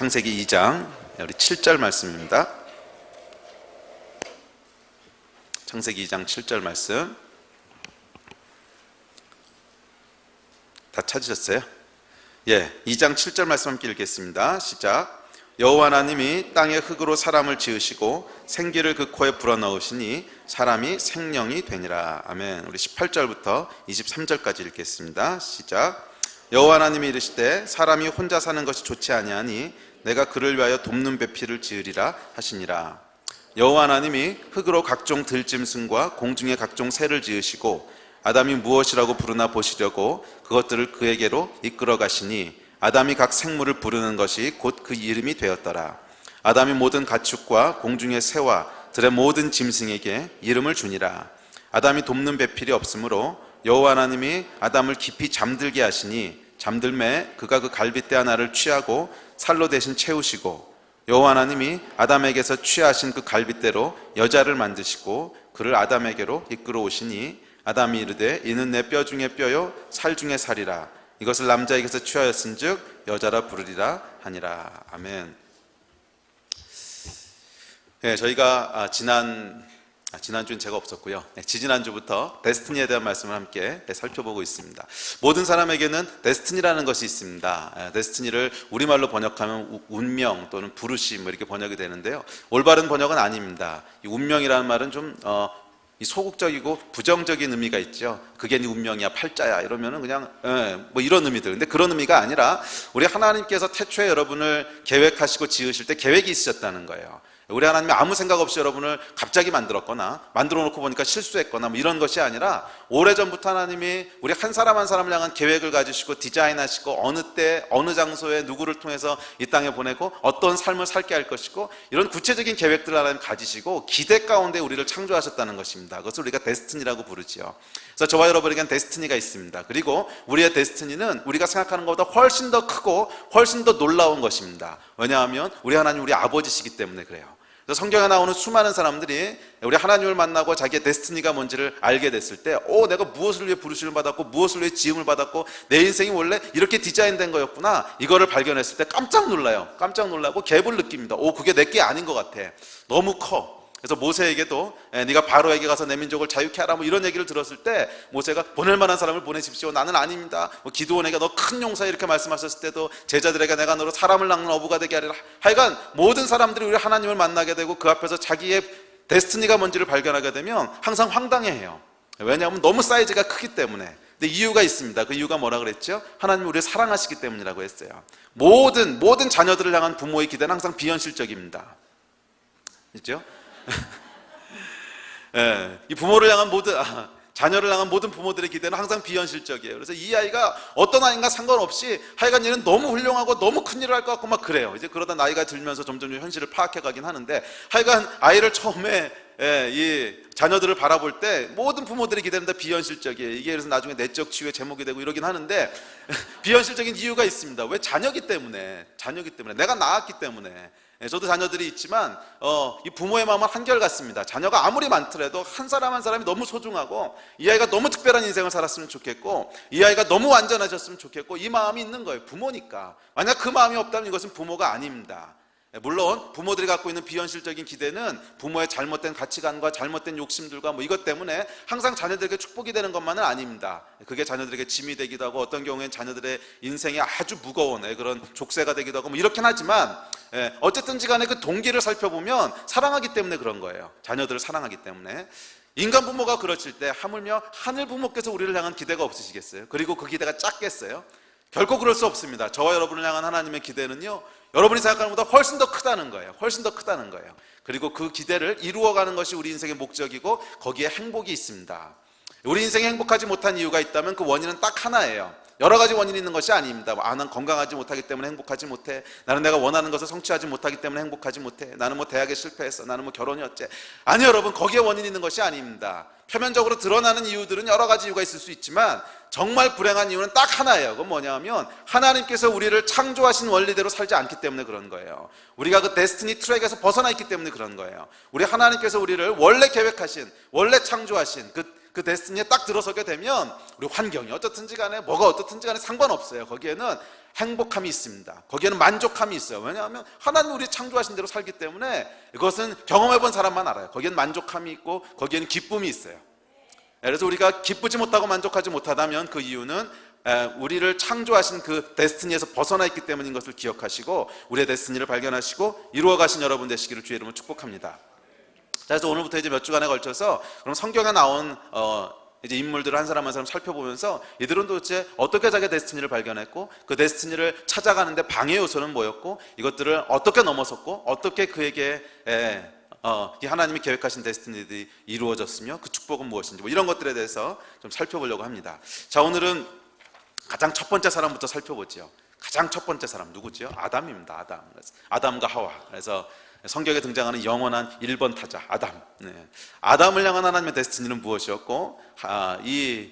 창세기 2장 우리 7절 말씀입니다. 창세기 2장 7절 말씀 다 찾으셨어요? 2장 7절 말씀 함께 읽겠습니다. 시작. 여호와 하나님이 땅의 흙으로 사람을 지으시고 생기를 그 코에 불어넣으시니 사람이 생령이 되니라. 아멘. 우리 18절부터 23절까지 읽겠습니다. 시작. 여호와 하나님이 이르시되 사람이 혼자 사는 것이 좋지 아니하니 내가 그를 위하여 돕는 배필을 지으리라 하시니라. 여호와 하나님이 흙으로 각종 들짐승과 공중의 각종 새를 지으시고 아담이 무엇이라고 부르나 보시려고 그것들을 그에게로 이끌어 가시니 아담이 각 생물을 부르는 것이 곧 그 이름이 되었더라. 아담이 모든 가축과 공중의 새와 들의 모든 짐승에게 이름을 주니라. 아담이 돕는 배필이 없으므로 여호와 하나님이 아담을 깊이 잠들게 하시니 잠들매 그가 그 갈빗대 하나를 취하고 살로 대신 채우시고 여호와 하나님이 아담에게서 취하신 그 갈빗대로 여자를 만드시고 그를 아담에게로 이끌어 오시니 아담이 이르되 이는 내 뼈 중에 뼈요 살 중에 살이라. 이것을 남자에게서 취하였은즉 여자라 부르리라 하니라. 아멘. 저희가 지난주는 제가 없었고요. 지지난주부터 데스티니에 대한 말씀을 함께 살펴보고 있습니다. 모든 사람에게는 데스티니라는 것이 있습니다. 데스티니를 우리말로 번역하면 운명 또는 부르심 이렇게 번역이 되는데요. 올바른 번역은 아닙니다. 이 운명이라는 말은 좀 소극적이고 부정적인 의미가 있죠. 그게 네 운명이야, 팔자야 이러면은 그냥 뭐 이런 의미들. 근데 그런 의미가 아니라 우리 하나님께서 태초에 여러분을 계획하시고 지으실 때 계획이 있으셨다는 거예요. 우리 하나님이 아무 생각 없이 여러분을 갑자기 만들었거나 만들어 놓고 보니까 실수했거나 뭐 이런 것이 아니라 오래전부터 하나님이 우리 한 사람 한 사람을 향한 계획을 가지시고 디자인하시고 어느 때 어느 장소에 누구를 통해서 이 땅에 보내고 어떤 삶을 살게 할 것이고 이런 구체적인 계획들을 하나님 가지시고 기대 가운데 우리를 창조하셨다는 것입니다. 그것을 우리가 데스티니라고 부르지요. 그래서 저와 여러분에게는 데스티니가 있습니다. 그리고 우리의 데스티니는 우리가 생각하는 것보다 훨씬 더 크고 훨씬 더 놀라운 것입니다. 왜냐하면 우리 하나님 우리 아버지시기 때문에 그래요. 그래서 성경에 나오는 수많은 사람들이 우리 하나님을 만나고 자기의 데스티니가 뭔지를 알게 됐을 때 내가 무엇을 위해 부르심을 받았고 무엇을 위해 지음을 받았고 내 인생이 원래 이렇게 디자인된 거였구나, 이거를 발견했을 때 깜짝 놀라요. 깜짝 놀라고 갭을 느낍니다. 그게 내게 아닌 것 같아. 너무 커. 그래서 모세에게도 네가 바로에게 가서 내 민족을 자유케 하라 뭐 이런 얘기를 들었을 때 모세가 보낼 만한 사람을 보내십시오. 나는 아닙니다. 기드온에게 너 큰 용사 이렇게 말씀하셨을 때도 제자들에게 내가 너로 사람을 낚는 어부가 되게 하리라. 하여간 모든 사람들이 우리 하나님을 만나게 되고 그 앞에서 자기의 데스티니가 뭔지를 발견하게 되면 항상 황당해해요. 왜냐하면 너무 사이즈가 크기 때문에. 근데 이유가 있습니다. 그 이유가 뭐라 그랬죠? 하나님이 우리를 사랑하시기 때문이라고 했어요. 모든 자녀들을 향한 부모의 기대는 항상 비현실적입니다. 있죠? 이 부모를 향한 자녀를 향한 모든 부모들의 기대는 항상 비현실적이에요. 그래서 이 아이가 어떤 아이인가 상관없이 하여간 얘는 너무 훌륭하고 너무 큰 일을 할 것 같고 막 그래요. 이제 그러다 나이가 들면서 점점 현실을 파악해 가긴 하는데 하여간 아이를 처음에 이 자녀들을 바라볼 때 모든 부모들의 기대는 다 비현실적이에요. 이게 그래서 나중에 내적 치유의 제목이 되고 이러긴 하는데 비현실적인 이유가 있습니다. 왜? 자녀기 때문에 내가 낳았기 때문에. 저도 자녀들이 있지만 이 부모의 마음은 한결같습니다. 자녀가 아무리 많더라도 한 사람 한 사람이 너무 소중하고 이 아이가 너무 특별한 인생을 살았으면 좋겠고 이 아이가 너무 완전하셨으면 좋겠고 이 마음이 있는 거예요. 부모니까. 만약 그 마음이 없다면 이것은 부모가 아닙니다. 물론 부모들이 갖고 있는 비현실적인 기대는 부모의 잘못된 가치관과 잘못된 욕심들과 뭐 이것 때문에 항상 자녀들에게 축복이 되는 것만은 아닙니다. 그게 자녀들에게 짐이 되기도 하고 어떤 경우에는 자녀들의 인생에 아주 무거운 그런 족쇄가 되기도 하고 뭐 이렇긴 하지만 어쨌든지 간에 그 동기를 살펴보면 사랑하기 때문에 그런 거예요. 자녀들을 사랑하기 때문에. 인간 부모가 그러실 때 하물며 하늘 부모께서 우리를 향한 기대가 없으시겠어요? 그리고 그 기대가 작겠어요? 결코 그럴 수 없습니다. 저와 여러분을 향한 하나님의 기대는요, 여러분이 생각하는 것보다 훨씬 더 크다는 거예요. 훨씬 더 크다는 거예요. 그리고 그 기대를 이루어가는 것이 우리 인생의 목적이고 거기에 행복이 있습니다. 우리 인생이 행복하지 못한 이유가 있다면 그 원인은 딱 하나예요. 여러 가지 원인이 있는 것이 아닙니다. 나는 건강하지 못하기 때문에 행복하지 못해. 나는 내가 원하는 것을 성취하지 못하기 때문에 행복하지 못해. 나는 뭐 대학에 실패했어. 나는 뭐 결혼이 어째. 아니 여러분, 거기에 원인이 있는 것이 아닙니다. 표면적으로 드러나는 이유들은 여러 가지 이유가 있을 수 있지만 정말 불행한 이유는 딱 하나예요. 그건 뭐냐면 하나님께서 우리를 창조하신 원리대로 살지 않기 때문에 그런 거예요. 우리가 그 데스티니 트랙에서 벗어나 있기 때문에 그런 거예요. 우리 하나님께서 우리를 원래 계획하신, 원래 창조하신 그 데스티니에 딱 들어서게 되면 우리 환경이 어떻든지 간에 뭐가 어떻든지 간에 상관없어요. 거기에는 행복함이 있습니다. 거기에는 만족함이 있어요. 왜냐하면 하나님 우리 창조하신 대로 살기 때문에 이것은 경험해본 사람만 알아요. 거기에는 만족함이 있고 거기에는 기쁨이 있어요. 그래서 우리가 기쁘지 못하고 만족하지 못하다면 그 이유는 우리를 창조하신 그 데스티니에서 벗어나 있기 때문인 것을 기억하시고 우리의 데스티니를 발견하시고 이루어가신 여러분 되시기를 주의 이름으로 축복합니다. 자, 그래서 오늘부터 이제 몇 주간에 걸쳐서 그럼 성경에 나온 이제 인물들을 한 사람 한 사람 살펴보면서 이들은 도대체 어떻게 자기의 데스티니를 발견했고 그 데스티니를 찾아가는데 방해 요소는 뭐였고 이것들을 어떻게 넘어섰고 어떻게 그에게 이 하나님이 계획하신 데스티니들이 이루어졌으며 그 축복은 무엇인지 뭐 이런 것들에 대해서 좀 살펴보려고 합니다. 자, 오늘은 가장 첫 번째 사람부터 살펴보죠. 가장 첫 번째 사람 누구죠? 아담입니다. 아담. 아담과 하와. 그래서 성경에 등장하는 영원한 1번 타자 아담. 아담을 향한 하나님의 데스티니는 무엇이었고 이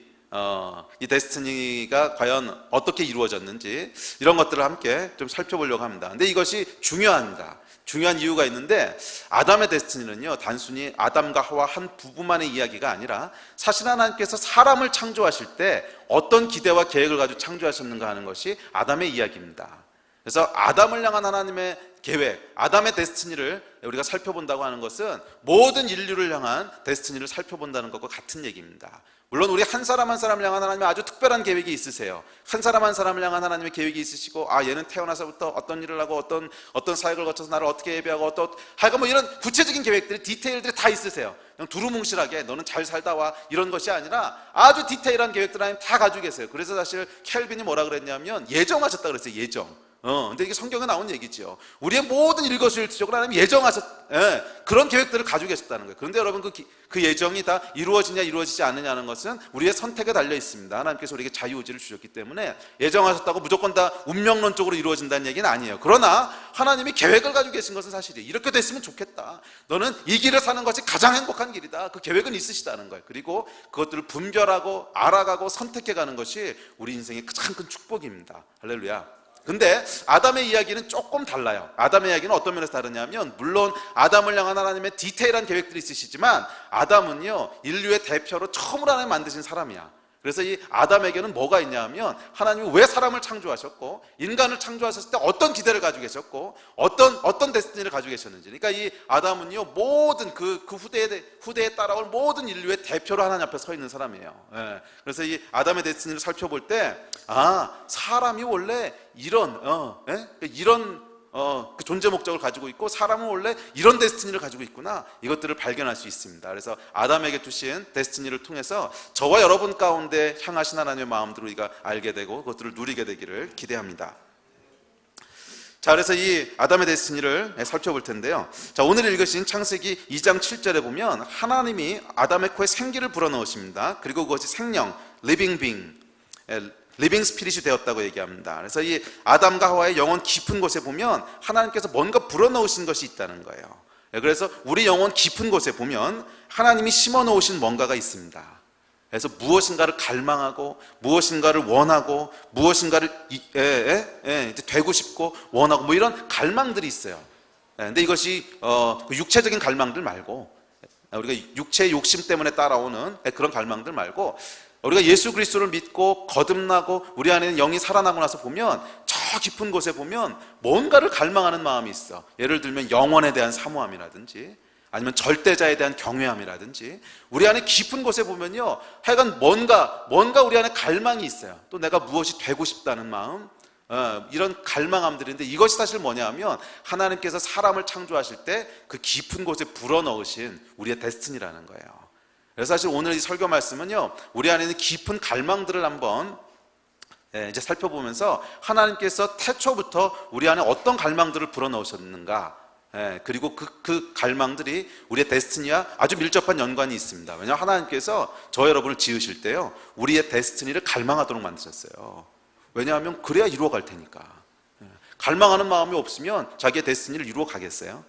데스티니가 과연 어떻게 이루어졌는지 이런 것들을 함께 좀 살펴보려고 합니다. 근데 이것이 중요합니다. 중요한 이유가 있는데 아담의 데스티니는요 단순히 아담과 하와 한 부부만의 이야기가 아니라 사실 하나님께서 사람을 창조하실 때 어떤 기대와 계획을 가지고 창조하셨는가 하는 것이 아담의 이야기입니다. 그래서 아담을 향한 하나님의 계획, 아담의 데스티니를 우리가 살펴본다고 하는 것은 모든 인류를 향한 데스티니를 살펴본다는 것과 같은 얘기입니다. 물론 우리 한 사람 한 사람을 향한 하나님의 아주 특별한 계획이 있으세요. 한 사람 한 사람을 향한 하나님의 계획이 있으시고 얘는 태어나서부터 어떤 일을 하고 어떤 사역을 거쳐서 나를 어떻게 예배하고 하여간 뭐 이런 구체적인 계획들이 디테일들이 다 있으세요. 그냥 두루뭉실하게 너는 잘 살다 와 이런 것이 아니라 아주 디테일한 계획들 하나님 다 가지고 계세요. 그래서 사실 켈빈이 뭐라 그랬냐면 예정하셨다 그랬어요. 예정. 근데 이게 성경에 나온 얘기죠. 우리의 모든 일거수일투족을 하나님 그런 계획들을 가지고 계셨다는 거예요. 그런데 여러분 그 예정이 다 이루어지냐 이루어지지 않느냐는 것은 우리의 선택에 달려 있습니다. 하나님께서 우리에게 자유의지를 주셨기 때문에 예정하셨다고 무조건 다 운명론적으로 이루어진다는 얘기는 아니에요. 그러나 하나님이 계획을 가지고 계신 것은 사실이에요. 이렇게 됐으면 좋겠다. 너는 이 길을 사는 것이 가장 행복한 길이다. 그 계획은 있으시다는 거예요. 그리고 그것들을 분별하고 알아가고 선택해가는 것이 우리 인생의 가장 큰 축복입니다. 할렐루야. 근데 아담의 이야기는 조금 달라요. 아담의 이야기는 어떤 면에서 다르냐면 물론 아담을 향한 하나님의 디테일한 계획들이 있으시지만 아담은요 인류의 대표로 처음으로 하나님 만드신 사람이야. 그래서 이 아담에게는 뭐가 있냐면 하나님이 왜 사람을 창조하셨고 인간을 창조하셨을 때 어떤 기대를 가지고 계셨고 어떤 데스티니를 가지고 계셨는지. 그러니까 이 아담은요 모든 그 후대에 따라올 모든 인류의 대표로 하나님 앞에 서 있는 사람이에요. 그래서 이 아담의 데스티니를 살펴볼 때 사람이 원래 이런 그 존재 목적을 가지고 있고 사람은 원래 이런 데스티니를 가지고 있구나, 이것들을 발견할 수 있습니다. 그래서 아담에게 주신 데스티니를 통해서 저와 여러분 가운데 향하신 하나님의 마음들을 우리가 알게 되고 그것들을 누리게 되기를 기대합니다. 자, 그래서 이 아담의 데스티니를 살펴볼 텐데요. 자, 오늘 읽으신 창세기 2장 7절에 보면 하나님이 아담의 코에 생기를 불어넣으십니다. 그리고 그것이 생명, 리빙 빙, 리빙 스피릿이 되었다고 얘기합니다. 그래서 이 아담과 하와의 영혼 깊은 곳에 보면 하나님께서 뭔가 불어넣으신 것이 있다는 거예요. 그래서 우리 영혼 깊은 곳에 보면 하나님이 심어놓으신 뭔가가 있습니다. 그래서 무엇인가를 갈망하고 무엇인가를 원하고 무엇인가를 이제 되고 싶고 원하고 뭐 이런 갈망들이 있어요. 근데 이것이 육체적인 갈망들 말고 우리가 육체의 욕심 때문에 따라오는 그런 갈망들 말고 우리가 예수 그리스도를 믿고 거듭나고 우리 안에는 영이 살아나고 나서 보면 저 깊은 곳에 보면 뭔가를 갈망하는 마음이 있어. 예를 들면 영원에 대한 사모함이라든지 아니면 절대자에 대한 경외함이라든지 우리 안에 깊은 곳에 보면요 하여간 뭔가 우리 안에 갈망이 있어요. 또 내가 무엇이 되고 싶다는 마음, 이런 갈망함들인데 이것이 사실 뭐냐면 하나님께서 사람을 창조하실 때 그 깊은 곳에 불어넣으신 우리의 데스티니라는 거예요. 그래서 사실 오늘 이 설교 말씀은요 우리 안에 있는 깊은 갈망들을 한번 이제 살펴보면서 하나님께서 태초부터 우리 안에 어떤 갈망들을 불어넣으셨는가, 그리고 그 갈망들이 우리의 데스티니와 아주 밀접한 연관이 있습니다. 왜냐하면 하나님께서 저 여러분을 지으실 때요 우리의 데스티니를 갈망하도록 만드셨어요. 왜냐하면 그래야 이루어갈 테니까. 갈망하는 마음이 없으면 자기의 데스티니를 이루어 가겠어요?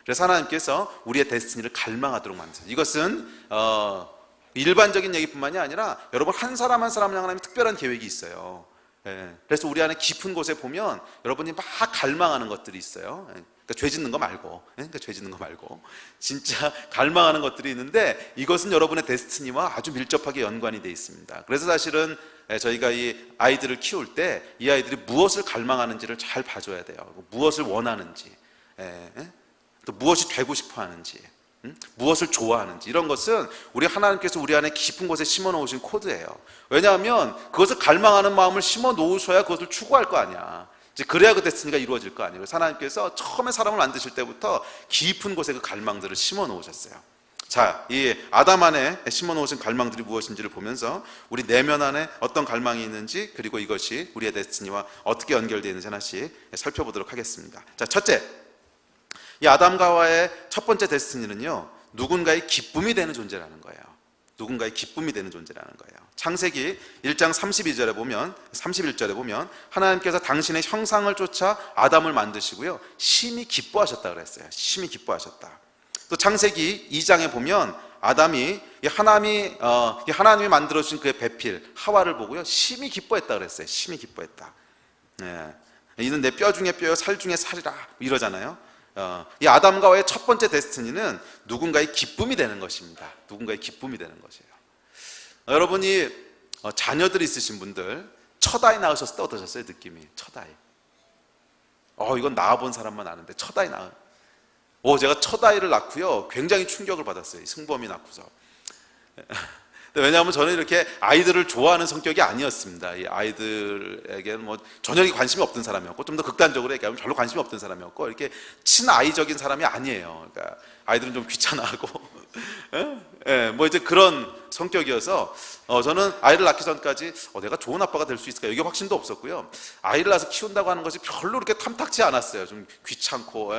그래서 하나님께서 우리의 데스티니를 갈망하도록 만드셨어요. 이것은 일반적인 얘기뿐만이 아니라 여러분 한 사람 한 사람을 향한 하나님의 특별한 계획이 있어요. 그래서 우리 안에 깊은 곳에 보면 여러분이 막 갈망하는 것들이 있어요. 그러니까 죄 짓는 거 말고, 죄 짓는 거 말고 진짜 갈망하는 것들이 있는데 이것은 여러분의 데스티니와 아주 밀접하게 연관이 되어 있습니다. 그래서 사실은 저희가 이 아이들을 키울 때 이 아이들이 무엇을 갈망하는지를 잘 봐줘야 돼요. 무엇을 원하는지, 또 무엇이 되고 싶어 하는지, 무엇을 좋아하는지, 이런 것은 우리 하나님께서 우리 안에 깊은 곳에 심어 놓으신 코드예요. 왜냐하면 그것을 갈망하는 마음을 심어 놓으셔야 그것을 추구할 거 아니야. 이제 그래야 그 데스티니가 이루어질 거 아니에요. 하나님께서 처음에 사람을 만드실 때부터 깊은 곳에 그 갈망들을 심어 놓으셨어요. 자, 이 아담 안에 심어 놓으신 갈망들이 무엇인지를 보면서 우리 내면 안에 어떤 갈망이 있는지, 그리고 이것이 우리의 데스티니와 어떻게 연결되어 있는지 하나씩 살펴보도록 하겠습니다. 자, 첫째, 이 아담과 하와의 첫 번째 데스티니는요, 누군가의 기쁨이 되는 존재라는 거예요. 누군가의 기쁨이 되는 존재라는 거예요. 창세기 1장 31절에 보면 하나님께서 당신의 형상을 쫓아 아담을 만드시고요, 심히 기뻐하셨다 그랬어요. 심히 기뻐하셨다. 또 창세기 2장에 보면 아담이 하나님이 만들어주신 그의 배필 하와를 보고요, 심히 기뻐했다 그랬어요. 심히 기뻐했다. 이는 내 뼈 중에 뼈요 살 중에 살이라 이러잖아요. 이 아담과 하와의 첫 번째 데스티니는 누군가의 기쁨이 되는 것입니다. 누군가의 기쁨이 되는 것이에요. 여러분이 자녀들 있으신 분들 첫 아이 낳으셨을 때 어떠셨어요? 느낌이 첫 아이. 이건 낳아본 사람만 아는데 첫 아이 제가 첫 아이를 낳고요, 굉장히 충격을 받았어요. 승범이 낳고서. 왜냐하면 저는 이렇게 아이들을 좋아하는 성격이 아니었습니다. 이 아이들에게는 전혀 관심이 없던 사람이었고, 좀 더 극단적으로 얘기하면 별로 관심이 없던 사람이었고, 이렇게 친아이적인 사람이 아니에요. 그러니까 아이들은 좀 귀찮아하고 이제 그런 성격이어서 저는 아이를 낳기 전까지 내가 좋은 아빠가 될 수 있을까, 이게 확신도 없었고요. 아이를 낳아서 키운다고 하는 것이 별로 그렇게 탐탁지 않았어요. 좀 귀찮고,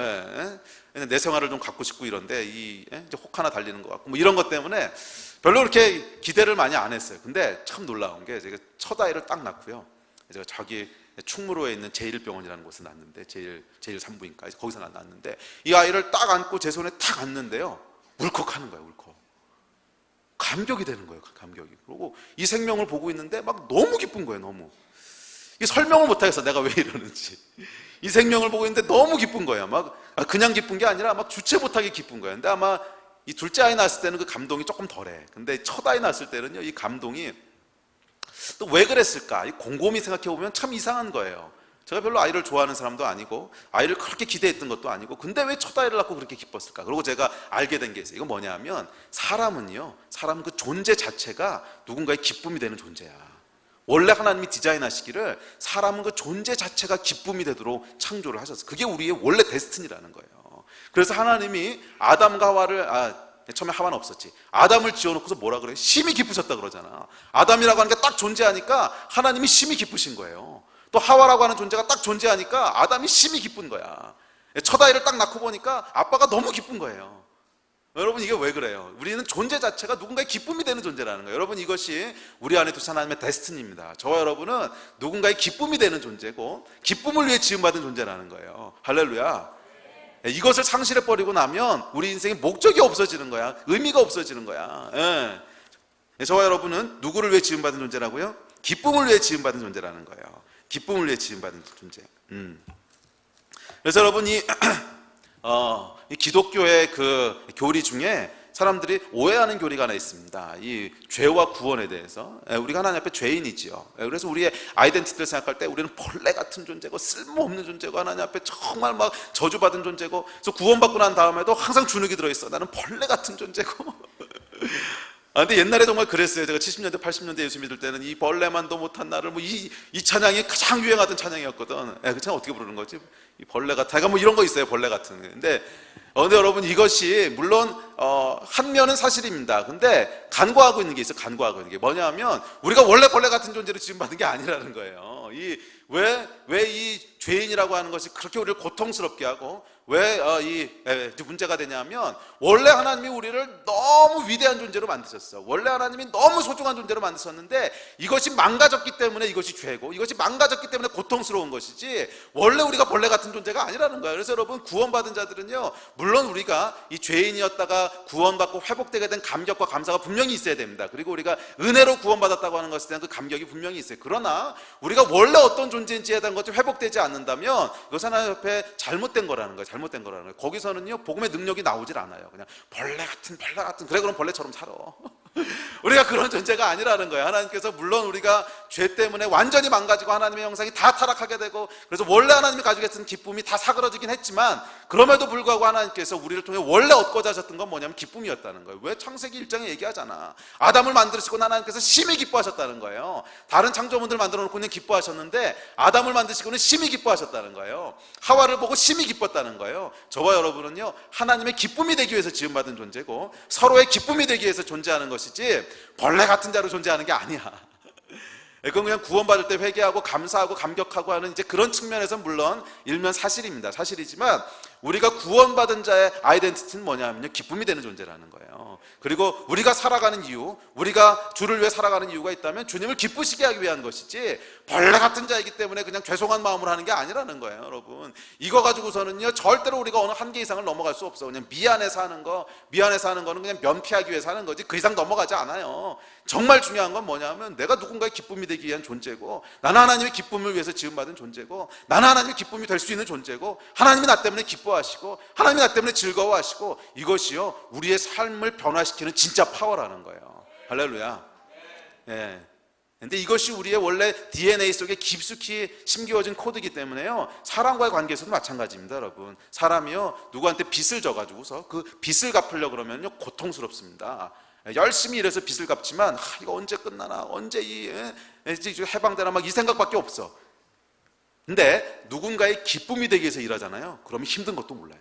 내 생활을 좀 갖고 싶고 이런데 이제 혹 하나 달리는 것 같고 이런 것 때문에 별로 그렇게 기대를 많이 안 했어요. 근데 참 놀라운 게, 제가 첫 아이를 딱 낳고요, 제가 저기 충무로에 있는 제1병원이라는 곳에 낳았는데, 제1산부인과 거기서 낳았는데, 이 아이를 딱 안고 제 손에 딱 앉는데요, 울컥하는 거예요. 울컥. 감격이 되는 거예요. 감격이. 그리고 이 생명을 보고 있는데 막 너무 기쁜 거예요. 너무. 이 설명을 못 하겠어, 내가 왜 이러는지. 이 생명을 보고 있는데 너무 기쁜 거예요. 막 그냥 기쁜 게 아니라 막 주체 못하게 기쁜 거예요. 근데 아마 이 둘째 아이 낳았을 때는 그 감동이 조금 덜해. 근데 첫 아이 낳았을 때는요, 이 감동이 또 왜 그랬을까? 곰곰이 생각해 보면 참 이상한 거예요. 제가 별로 아이를 좋아하는 사람도 아니고 아이를 그렇게 기대했던 것도 아니고, 근데 왜 첫 아이를 낳고 그렇게 기뻤을까? 그리고 제가 알게 된 게 있어요. 이건 뭐냐면, 사람은 그 존재 자체가 누군가의 기쁨이 되는 존재야. 원래 하나님이 디자인하시기를 사람은 그 존재 자체가 기쁨이 되도록 창조를 하셨어요. 그게 우리의 원래 데스티니라는 거예요. 그래서 하나님이 아담과 하와를, 처음에 하와는 없었지, 아담을 지어놓고서 뭐라 그래요? 심히 기쁘셨다 그러잖아. 아담이라고 하는 게 딱 존재하니까 하나님이 심히 기쁘신 거예요. 또 하와라고 하는 존재가 딱 존재하니까 아담이 심히 기쁜 거야. 첫 아이를 딱 낳고 보니까 아빠가 너무 기쁜 거예요. 여러분, 이게 왜 그래요? 우리는 존재 자체가 누군가의 기쁨이 되는 존재라는 거예요. 여러분, 이것이 우리 안에 두신 하나님의 데스티니입니다. 저와 여러분은 누군가의 기쁨이 되는 존재고, 기쁨을 위해 지음받은 존재라는 거예요. 할렐루야. 이것을 상실해 버리고 나면 우리 인생에 목적이 없어지는 거야. 의미가 없어지는 거야. 저와 여러분은 누구를 위해 지음받은 존재라고요? 기쁨을 위해 지음받은 존재라는 거예요. 기쁨을 위해 지음받은 존재. 그래서 여러분이 이 기독교의 그 교리 중에 사람들이 오해하는 교리가 하나 있습니다. 이 죄와 구원에 대해서. 우리가 하나님 앞에 죄인이지요. 그래서 우리의 아이덴티티를 생각할 때 우리는 벌레 같은 존재고 쓸모없는 존재고 하나님 앞에 정말 막 저주받은 존재고, 그래서 구원받고 난 다음에도 항상 주눅이 들어있어. 나는 벌레 같은 존재고. 근데 옛날에 정말 그랬어요. 제가 70년대 80년대 예수 믿을 때는 이 벌레만도 못한 나를, 이 찬양이 가장 유행하던 찬양이었거든. 그 찬양 어떻게 부르는 거지? 이 벌레 같아. 이런 거 있어요. 벌레 같은. 근데 여러분, 이것이 물론 한 면은 사실입니다. 근데 간과하고 있는 게 있어요. 간과하고 있는 게 뭐냐면, 우리가 원래 벌레 같은 존재로 지음받은 게 아니라는 거예요. 왜 이 죄인이라고 죄인이라고 하는 것이 그렇게 우리를 고통스럽게 하고 왜 문제가 되냐면, 원래 하나님이 우리를 너무 위대한 존재로 만드셨어. 원래 하나님이 너무 소중한 존재로 만드셨는데 이것이 망가졌기 때문에 이것이 죄고, 이것이 망가졌기 때문에 고통스러운 것이지 원래 우리가 벌레 같은 존재가 아니라는 거예요. 그래서 여러분, 구원받은 자들은요, 물론 우리가 이 죄인이었다가 구원받고 회복되게 된 감격과 감사가 분명히 있어야 됩니다. 그리고 우리가 은혜로 구원받았다고 하는 것에 대한 그 감격이 분명히 있어요. 그러나 우리가 원래 어떤 존재인지에 대한 것이 회복되지 않는다면 이것은 하나님 앞에 잘못된 거라는 거예요. 잘못된 거라는 거예요. 거기서는요, 복음의 능력이 나오질 않아요. 그냥 벌레 같은, 그래 그럼 벌레처럼 살아. 우리가 그런 존재가 아니라는 거예요. 하나님께서 물론 우리가 죄 때문에 완전히 망가지고 하나님의 형상이 다 타락하게 되고, 그래서 원래 하나님이 가지고 계신 기쁨이 다 사그러지긴 했지만, 그럼에도 불구하고 하나님께서 우리를 통해 원래 얻고자 하셨던 건 뭐냐면 기쁨이었다는 거예요. 왜? 창세기 1장에 얘기하잖아. 아담을 만드시고 하나님께서 심히 기뻐하셨다는 거예요. 다른 창조물들 만들어 놓고는 기뻐하셨는데 아담을 만드시고는 심히 기뻐하셨다는 거예요. 하와를 보고 심히 기뻤다는 거예요. 저와 여러분은요, 하나님의 기쁨이 되기 위해서 지음받은 존재고 서로의 기쁨이 되기 위해서 존재하는 것이지 벌레 같은 자로 존재하는 게 아니야. 그건 그냥 구원받을 때 회개하고 감사하고 감격하고 하는 이제 그런 측면에서 물론 일면 사실입니다. 사실이지만 우리가 구원받은 자의 아이덴티티는 뭐냐면요, 기쁨이 되는 존재라는 거예요. 그리고 우리가 살아가는 이유, 우리가 주를 위해 살아가는 이유가 있다면 주님을 기쁘시게 하기 위한 것이지 벌레 같은 자이기 때문에 그냥 죄송한 마음으로 하는 게 아니라는 거예요. 여러분, 이거 가지고서는요 절대로 우리가 어느 한계 이상을 넘어갈 수 없어. 그냥 미안해서 하는 거는 그냥 면피하기 위해서 하는 거지 그 이상 넘어가지 않아요. 정말 중요한 건 뭐냐면 내가 누군가의 기쁨이 되기 위한 존재고, 나는 하나님의 기쁨을 위해서 지음받은 존재고, 나는 하나님의 기쁨이 될 수 있는 존재고, 하나님이 나 때문에 기뻐하시고 하나님이 나 때문에 즐거워하시고, 이것이요 우리의 삶을 변화시키는 진짜 파워라는 거예요. 할렐루야. 예. 근데 이것이 우리의 원래 DNA 속에 깊숙이 심겨진 코드이기 때문에요, 사람과의 관계에서도 마찬가지입니다. 여러분, 사람이요 누구한테 빚을 져가지고서 그 빚을 갚으려고 그러면요 고통스럽습니다. 열심히 일해서 빚을 갚지만 이거 언제 끝나나, 언제 해방되나 막 이 생각밖에 없어. 근데 누군가의 기쁨이 되기 위해서 일하잖아요. 그러면 힘든 것도 몰라요.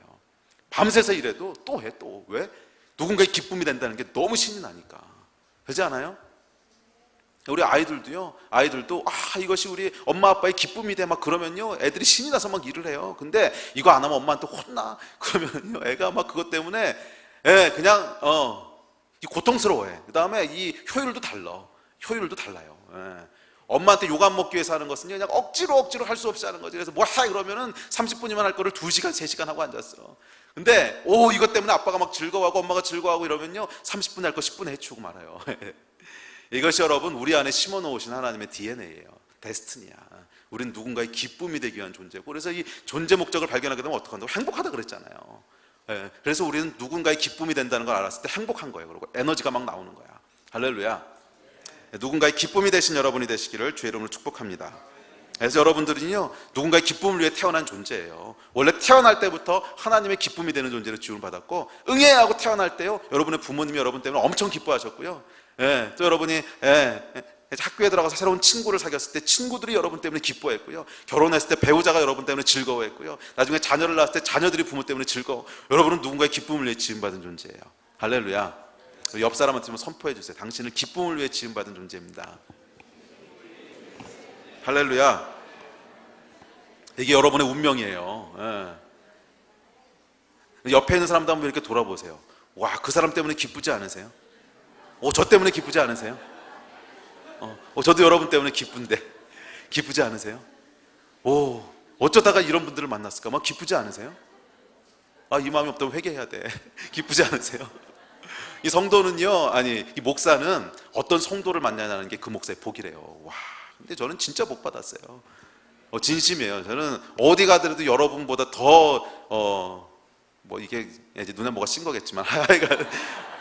밤새서 일해도 또 해. 또 왜? 누군가의 기쁨이 된다는 게 너무 신이 나니까. 그렇지 않아요? 우리 아이들도 이것이 우리 엄마 아빠의 기쁨이 돼 막 그러면요 애들이 신이 나서 막 일을 해요. 근데 이거 안 하면 엄마한테 혼나. 그러면요 애가 막 그것 때문에 그냥 고통스러워해. 그 다음에 이 효율도 달라요. 엄마한테 욕 안 먹기 위해서 하는 것은 그냥 억지로 할 수 없이 하는 거지. 그래서 뭐 해 그러면은 30분이면 할 거를 2시간 3시간 하고 앉았어. 근데 이것 때문에 아빠가 막 즐거워하고 엄마가 즐거워하고 이러면요 30분에 할 거 10분에 해치우고 말아요. 이것이 여러분 우리 안에 심어 놓으신 하나님의 DNA예요. 데스티니야. 우리는 누군가의 기쁨이 되기 위한 존재고, 그래서 이 존재 목적을 발견하게 되면 어떻게 한다고? 행복하다 그랬잖아요. 그래서 우리는 누군가의 기쁨이 된다는 걸 알았을 때 행복한 거예요. 그리고 에너지가 막 나오는 거야. 할렐루야. 누군가의 기쁨이 되신 여러분이 되시기를 주의 이름으로 축복합니다. 그래서 여러분들은요 누군가의 기쁨을 위해 태어난 존재예요. 원래 태어날 때부터 하나님의 기쁨이 되는 존재로 지음을 받았고, 응애야 하고 태어날 때요 여러분의 부모님이 여러분 때문에 엄청 기뻐하셨고요. 또 여러분이 학교에 들어가서 새로운 친구를 사귀었을 때 친구들이 여러분 때문에 기뻐했고요. 결혼했을 때 배우자가 여러분 때문에 즐거워했고요. 나중에 자녀를 낳았을 때 자녀들이 부모 때문에 즐거워. 여러분은 누군가의 기쁨을 위해 지음받은 존재예요. 할렐루야. 옆 사람한테 선포해 주세요. 당신은 기쁨을 위해 지음받은 존재입니다. 할렐루야. 이게 여러분의 운명이에요. 옆에 있는 사람도 한번 이렇게 돌아보세요. 와, 그 사람 때문에 기쁘지 않으세요? 저 때문에 기쁘지 않으세요? 저도 여러분 때문에 기쁜데 기쁘지 않으세요? 어쩌다가 이런 분들을 만났을까? 막 기쁘지 않으세요? 이 마음이 없다면 회개해야 돼. 기쁘지 않으세요? 이 성도는요, 이 목사는 어떤 성도를 만나냐는 게 그 목사의 복이래요. 와, 근데 저는 진짜 복 받았어요. 진심이에요. 저는 어디 가더라도 여러분보다 더 이게 이제 눈에 뭐가 띈 거겠지만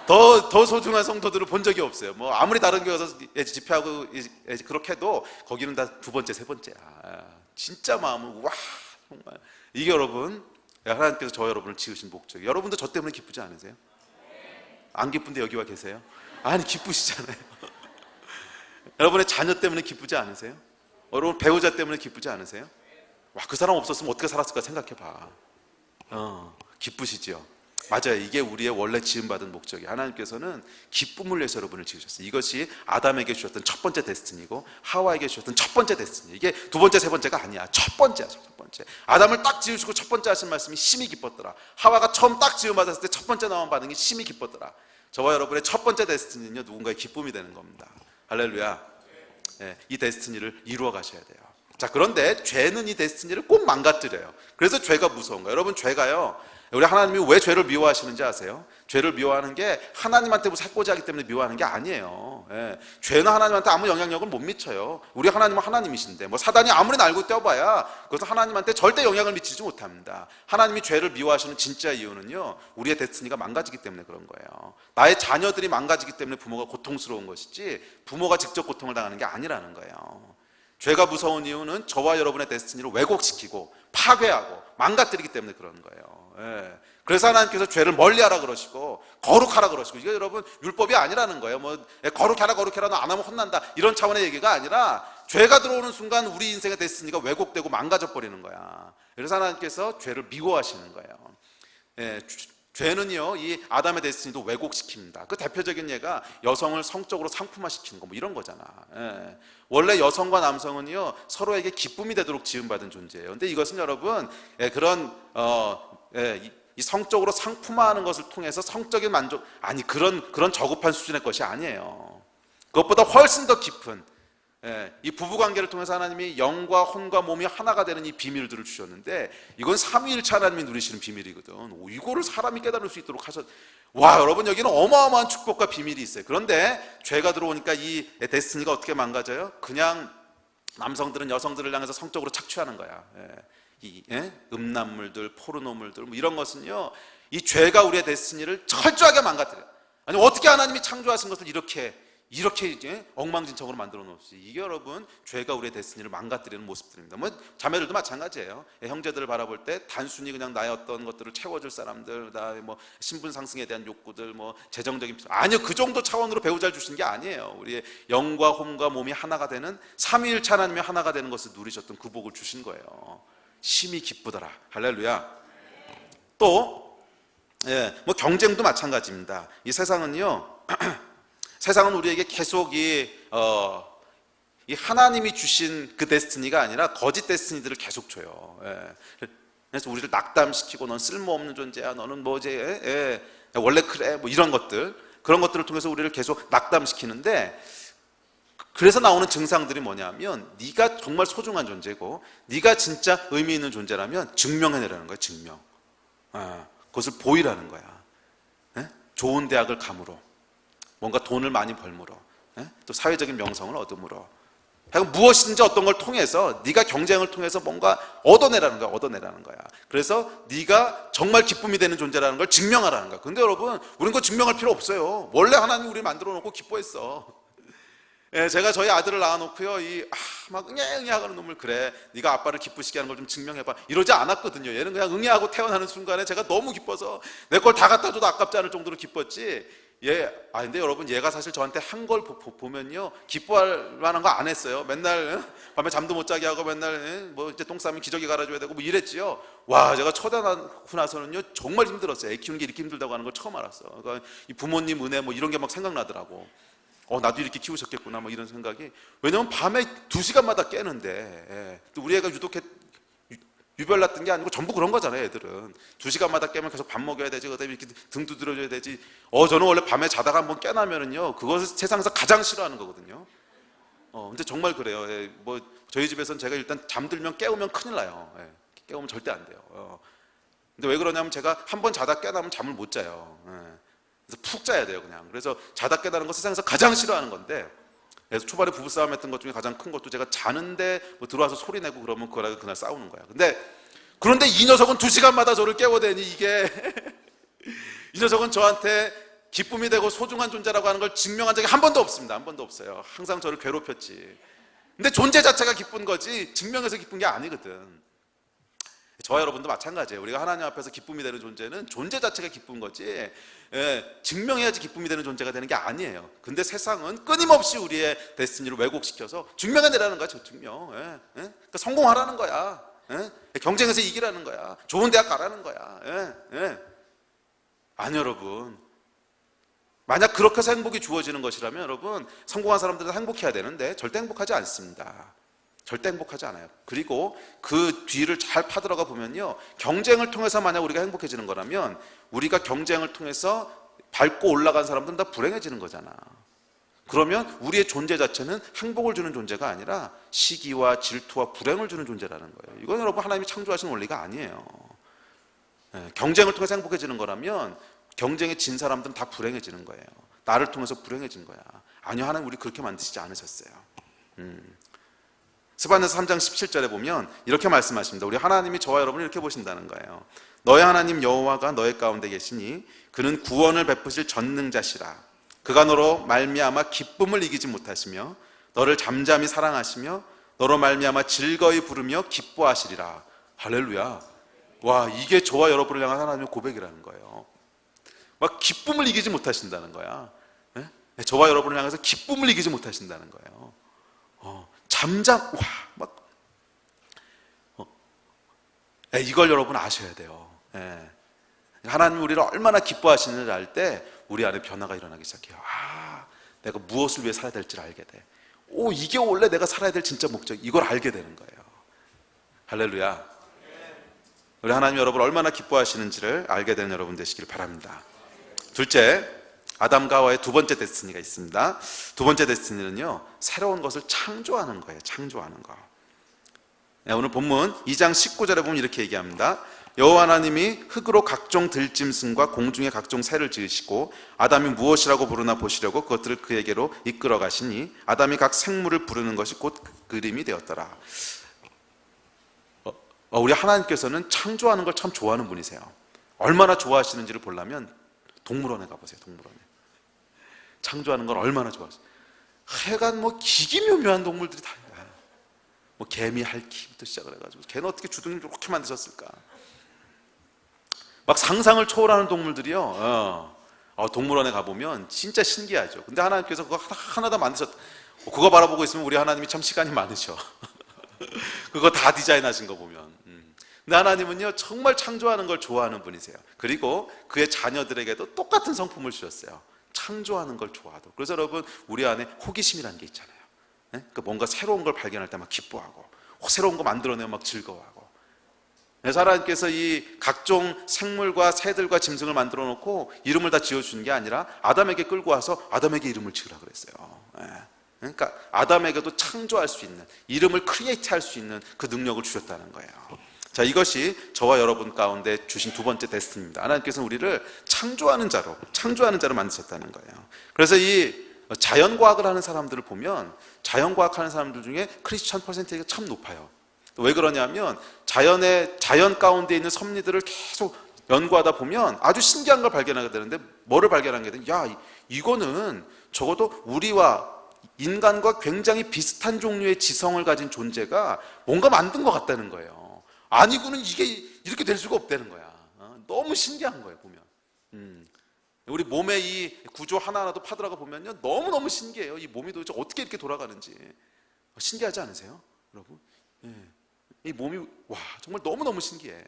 더 소중한 성도들을 본 적이 없어요. 아무리 다른 교회 가서 집회하고 그렇게 해도 거기는 다 두 번째, 세 번째야. 진짜 마음은 와, 정말 이게 여러분 하나님께서 저 여러분을 지으신 목적이. 여러분도 저 때문에 기쁘지 않으세요? 안 기쁜데 여기 와 계세요? 아니 기쁘시잖아요. 여러분의 자녀 때문에 기쁘지 않으세요? 여러분 배우자 때문에 기쁘지 않으세요? 와, 그 사람 없었으면 어떻게 살았을까 생각해봐. 기쁘시지요? 맞아요. 이게 우리의 원래 지음받은 목적이에요. 하나님께서는 기쁨을 위해서 여러분을 지으셨어요. 이것이 아담에게 주셨던 첫 번째 데스티니고 하와에게 주셨던 첫 번째 데스티니. 이게 두 번째, 세 번째가 아니야. 첫 번째야. 첫 번째. 번째. 아담을 딱 지으시고 첫 번째 하신 말씀이 심히 기뻤더라. 하와가 처음 딱 지음받았을 때 첫 번째 나온 반응이 심히 기뻤더라. 저와 여러분의 첫 번째 데스티니는요, 누군가의 기쁨이 되는 겁니다. 할렐루야. 이 데스티니를 이루어 가셔야 돼요. 자, 그런데 죄는 이 데스티니를 꼭 망가뜨려요. 그래서 죄가 무서운 거예요. 여러분, 죄가요, 우리 하나님이 왜 죄를 미워하시는지 아세요? 죄를 미워하는 게 하나님한테 무슨 해코지하기 때문에 미워하는 게 아니에요. 죄는 하나님한테 아무 영향력을 못 미쳐요. 우리 하나님은 하나님이신데 뭐 사단이 아무리 날고 뛰어봐야 그것은 하나님한테 절대 영향을 미치지 못합니다. 하나님이 죄를 미워하시는 진짜 이유는요, 우리의 데스티니가 망가지기 때문에 그런 거예요. 나의 자녀들이 망가지기 때문에 부모가 고통스러운 것이지 부모가 직접 고통을 당하는 게 아니라는 거예요. 죄가 무서운 이유는 저와 여러분의 데스티니를 왜곡시키고 파괴하고 망가뜨리기 때문에 그런 거예요. 그래서 하나님께서 죄를 멀리하라 그러시고 거룩하라 그러시고, 이게 여러분 율법이 아니라는 거예요. 뭐 거룩해라 너 안 하면 혼난다 이런 차원의 얘기가 아니라, 죄가 들어오는 순간 우리 인생의 데스티니가 왜곡되고 망가져 버리는 거야. 그래서 하나님께서 죄를 미워하시는 거예요. 죄는요, 이 아담의 데스티니도 왜곡시킵니다. 그 대표적인 예가 여성을 성적으로 상품화시키는 거, 뭐 이런 거잖아. 원래 여성과 남성은요, 서로에게 기쁨이 되도록 지음받은 존재예요. 근데 이것은 여러분, 그런 이 성적으로 상품화하는 것을 통해서 성적인 만족, 아니 그런 저급한 수준의 것이 아니에요. 그것보다 훨씬 더 깊은, 이 부부관계를 통해서 하나님이 영과 혼과 몸이 하나가 되는 이 비밀들을 주셨는데, 이건 삼위일체 하나님이 누리시는 비밀이거든. 이거를 사람이 깨달을 수 있도록 와, 여러분, 여기는 어마어마한 축복과 비밀이 있어요. 그런데 죄가 들어오니까 이 데스티니가 어떻게 망가져요? 그냥 남성들은 여성들을 향해서 성적으로 착취하는 거야. 이 음란물들, 포르노물들, 뭐 이런 것은요, 이 죄가 우리의 데스티니를 철저하게 망가뜨려요. 아니, 어떻게 하나님이 창조하신 것을 이렇게 이제 엉망진창으로 만들어 놓을지, 이게 여러분 죄가 우리의 데스티니를 망가뜨리는 모습들입니다. 뭐 자매들도 마찬가지예요. 형제들을 바라볼 때 단순히 그냥 나의 어떤 것들을 채워줄 사람들, 그다음에 뭐 신분 상승에 대한 욕구들, 뭐 재정적인 필요, 아니요, 그 정도 차원으로 배우자를 주신 게 아니에요. 우리의 영과 혼과 몸이 하나가 되는 삼위일체 하나님이 하나가 되는 것을 누리셨던 그 복을 주신 거예요. 심히 기쁘더라. 할렐루야. 또 뭐 경쟁도 마찬가지입니다. 이 세상은요 세상은 우리에게 계속 이 하나님이 주신 그 데스티니가 아니라 거짓 데스티니들을 계속 줘요. 그래서 우리를 낙담시키고, 넌 쓸모없는 존재야, 너는 뭐지, 원래 그래, 뭐 이런 것들, 그런 것들을 통해서 우리를 계속 낙담시키는데, 그래서 나오는 증상들이 뭐냐면, 네가 정말 소중한 존재고 네가 진짜 의미 있는 존재라면 증명해내라는 거야. 증명. 그것을 보이라는 거야. 좋은 대학을 감으로, 뭔가 돈을 많이 벌므로, 또 사회적인 명성을 얻음으로, 무엇인지 어떤 걸 통해서, 네가 경쟁을 통해서 뭔가 얻어내라는 거야. 그래서 네가 정말 기쁨이 되는 존재라는 걸 증명하라는 거야. 근데 여러분, 우린 그거 증명할 필요 없어요. 원래 하나님이 우리를 만들어 놓고 기뻐했어. 제가 저희 아들을 낳아놓고요, 막 응애하는 놈을, 그래, 네가 아빠를 기쁘시게 하는 걸 좀 증명해봐, 이러지 않았거든요. 얘는 그냥 응애하고 태어나는 순간에 제가 너무 기뻐서 내 걸 다 갖다 줘도 아깝지 않을 정도로 기뻤지. 근데 여러분, 얘가 사실 저한테 한 걸 보면요, 기뻐할 만한 거 안 했어요. 맨날 밤에 잠도 못 자게 하고, 맨날 뭐 이제 똥 싸면 기저귀 갈아줘야 되고 뭐 이랬지요. 와, 제가 초대하고 나서는요 정말 힘들었어요. 애 키우는 게 이렇게 힘들다고 하는 걸 처음 알았어. 그러니까 이 부모님 은혜 뭐 이런 게 막 생각나더라고. 나도 이렇게 키우셨겠구나, 뭐 이런 생각이. 왜냐면 밤에 2시간마다 깨는데, 또 우리 애가 유독 유별났던 게 아니고 전부 그런 거잖아요. 애들은 2시간마다 깨면 계속 밥 먹여야 되지, 그다음에 이렇게 등 두드려줘야 되지. 저는 원래 밤에 자다가 한번 깨나면은요, 그것을 세상에서 가장 싫어하는 거거든요. 근데 정말 그래요. 뭐 저희 집에서는 제가 일단 잠들면, 깨우면 큰일 나요. 깨우면 절대 안 돼요. 근데 왜 그러냐면, 제가 한번 자다 깨나면 잠을 못 자요. 그래서 푹 자야 돼요, 그냥. 그래서 자다 깨다는 거 세상에서 가장 싫어하는 건데, 그래서 초반에 부부싸움 했던 것 중에 가장 큰 것도, 제가 자는데 뭐 들어와서 소리 내고 그러면 그날 싸우는 거야. 그런데 이 녀석은 2시간마다 저를 깨워대니, 이게 이 녀석은 저한테 기쁨이 되고 소중한 존재라고 하는 걸 증명한 적이 한 번도 없습니다. 한 번도 없어요. 항상 저를 괴롭혔지. 근데 존재 자체가 기쁜 거지 증명해서 기쁜 게 아니거든. 저와 여러분도 마찬가지예요. 우리가 하나님 앞에서 기쁨이 되는 존재는 존재 자체가 기쁜 거지, 증명해야지 기쁨이 되는 존재가 되는 게 아니에요. 근데 세상은 끊임없이 우리의 데스티니를 왜곡시켜서 증명해내라는 거야. 저 증명. 그러니까 성공하라는 거야. 경쟁에서 이기라는 거야. 좋은 대학 가라는 거야. 아니, 여러분, 만약 그렇게 해서 행복이 주어지는 것이라면, 여러분, 성공한 사람들은 행복해야 되는데 절대 행복하지 않습니다. 절대 행복하지 않아요. 그리고 그 뒤를 잘 파들어가 보면요, 경쟁을 통해서 만약 우리가 행복해지는 거라면 우리가 경쟁을 통해서 밟고 올라간 사람들은 다 불행해지는 거잖아. 그러면 우리의 존재 자체는 행복을 주는 존재가 아니라 시기와 질투와 불행을 주는 존재라는 거예요. 이건 여러분 하나님이 창조하신 원리가 아니에요. 경쟁을 통해서 행복해지는 거라면 경쟁에 진 사람들은 다 불행해지는 거예요. 나를 통해서 불행해진 거야. 아니요, 하나님 우리 그렇게 만드시지 않으셨어요. 스바냐서 3장 17절에 보면 이렇게 말씀하십니다. 우리 하나님이 저와 여러분을 이렇게 보신다는 거예요. 너의 하나님 여호와가 너의 가운데 계시니 그는 구원을 베푸실 전능자시라. 그가 너로 말미암아 기쁨을 이기지 못하시며 너를 잠잠히 사랑하시며 너로 말미암아 즐거이 부르며 기뻐하시리라. 할렐루야. 와, 이게 저와 여러분을 향한 하나님의 고백이라는 거예요. 막 기쁨을 이기지 못하신다는 거야. 네? 저와 여러분을 향해서 기쁨을 이기지 못하신다는 거예요. 이걸 여러분 아셔야 돼요. 하나님 우리를 얼마나 기뻐하시는지를 알 때 우리 안에 변화가 일어나기 시작해요. 내가 무엇을 위해 살아야 될지를 알게 돼. 이게 원래 내가 살아야 될 진짜 목적, 이걸 알게 되는 거예요. 할렐루야. 우리 하나님 여러분 얼마나 기뻐하시는지를 알게 되는 여러분 되시길 바랍니다. 둘째, 아담과 하와의 두 번째 데스티니가 있습니다. 두 번째 데스티니는요, 새로운 것을 창조하는 거예요. 창조하는 거. 오늘 본문 2장 19절에 보면 이렇게 얘기합니다. 여호와 하나님이 흙으로 각종 들짐승과 공중의 각종 새를 지으시고 아담이 무엇이라고 부르나 보시려고 그것들을 그에게로 이끌어 가시니 아담이 각 생물을 부르는 것이 곧 그림이 되었더라. 우리 하나님께서는 창조하는 걸 참 좋아하는 분이세요. 얼마나 좋아하시는지를 보려면 동물원에 가보세요. 동물원에 창조하는 걸 얼마나 좋아하세요. 하여간 기기묘묘한 동물들이 다 있어요. 개미 핥기부터 시작을 해가지고 걔는 어떻게 주둥이를 이렇게 만드셨을까. 막 상상을 초월하는 동물들이요. 동물원에 가보면 진짜 신기하죠. 근데 하나님께서 그거 하나 다 만드셨. 그거 바라보고 있으면 우리 하나님이 참 시간이 많으셔. 그거 다 디자인하신 거 보면. 근데 하나님은요, 정말 창조하는 걸 좋아하는 분이세요. 그리고 그의 자녀들에게도 똑같은 성품을 주셨어요. 창조하는 걸 좋아하도록. 그래서 여러분, 우리 안에 호기심이라는 게 있잖아요. 그러니까 뭔가 새로운 걸 발견할 때 막 기뻐하고, 새로운 거 만들어내면 막 즐거워하고. 그래서 하나님께서 이 각종 생물과 새들과 짐승을 만들어 놓고 이름을 다 지어주는 게 아니라 아담에게 끌고 와서 아담에게 이름을 지으라 그랬어요. 그러니까 아담에게도 창조할 수 있는, 이름을 크리에이트 할 수 있는 그 능력을 주셨다는 거예요. 자, 이것이 저와 여러분 가운데 주신 두 번째 데스티니입니다. 하나님께서는 우리를 창조하는 자로 만드셨다는 거예요. 그래서 이 자연과학을 하는 사람들을 보면 자연과학 하는 사람들 중에 크리스천 퍼센테이지가 참 높아요. 왜 그러냐면 자연 가운데 있는 섭리들을 계속 연구하다 보면 아주 신기한 걸 발견하게 되는데, 뭐를 발견하게 되면 이거는 적어도 우리와 인간과 굉장히 비슷한 종류의 지성을 가진 존재가 뭔가 만든 것 같다는 거예요. 아니고는 이게 이렇게 될 수가 없다는 거야. 너무 신기한 거예요, 보면. 우리 몸의 이 구조 하나하나도 파들어가 보면요, 너무너무 신기해요. 이 몸이 도대체 어떻게 이렇게 돌아가는지. 신기하지 않으세요, 여러분? 이 몸이 정말 너무너무 신기해.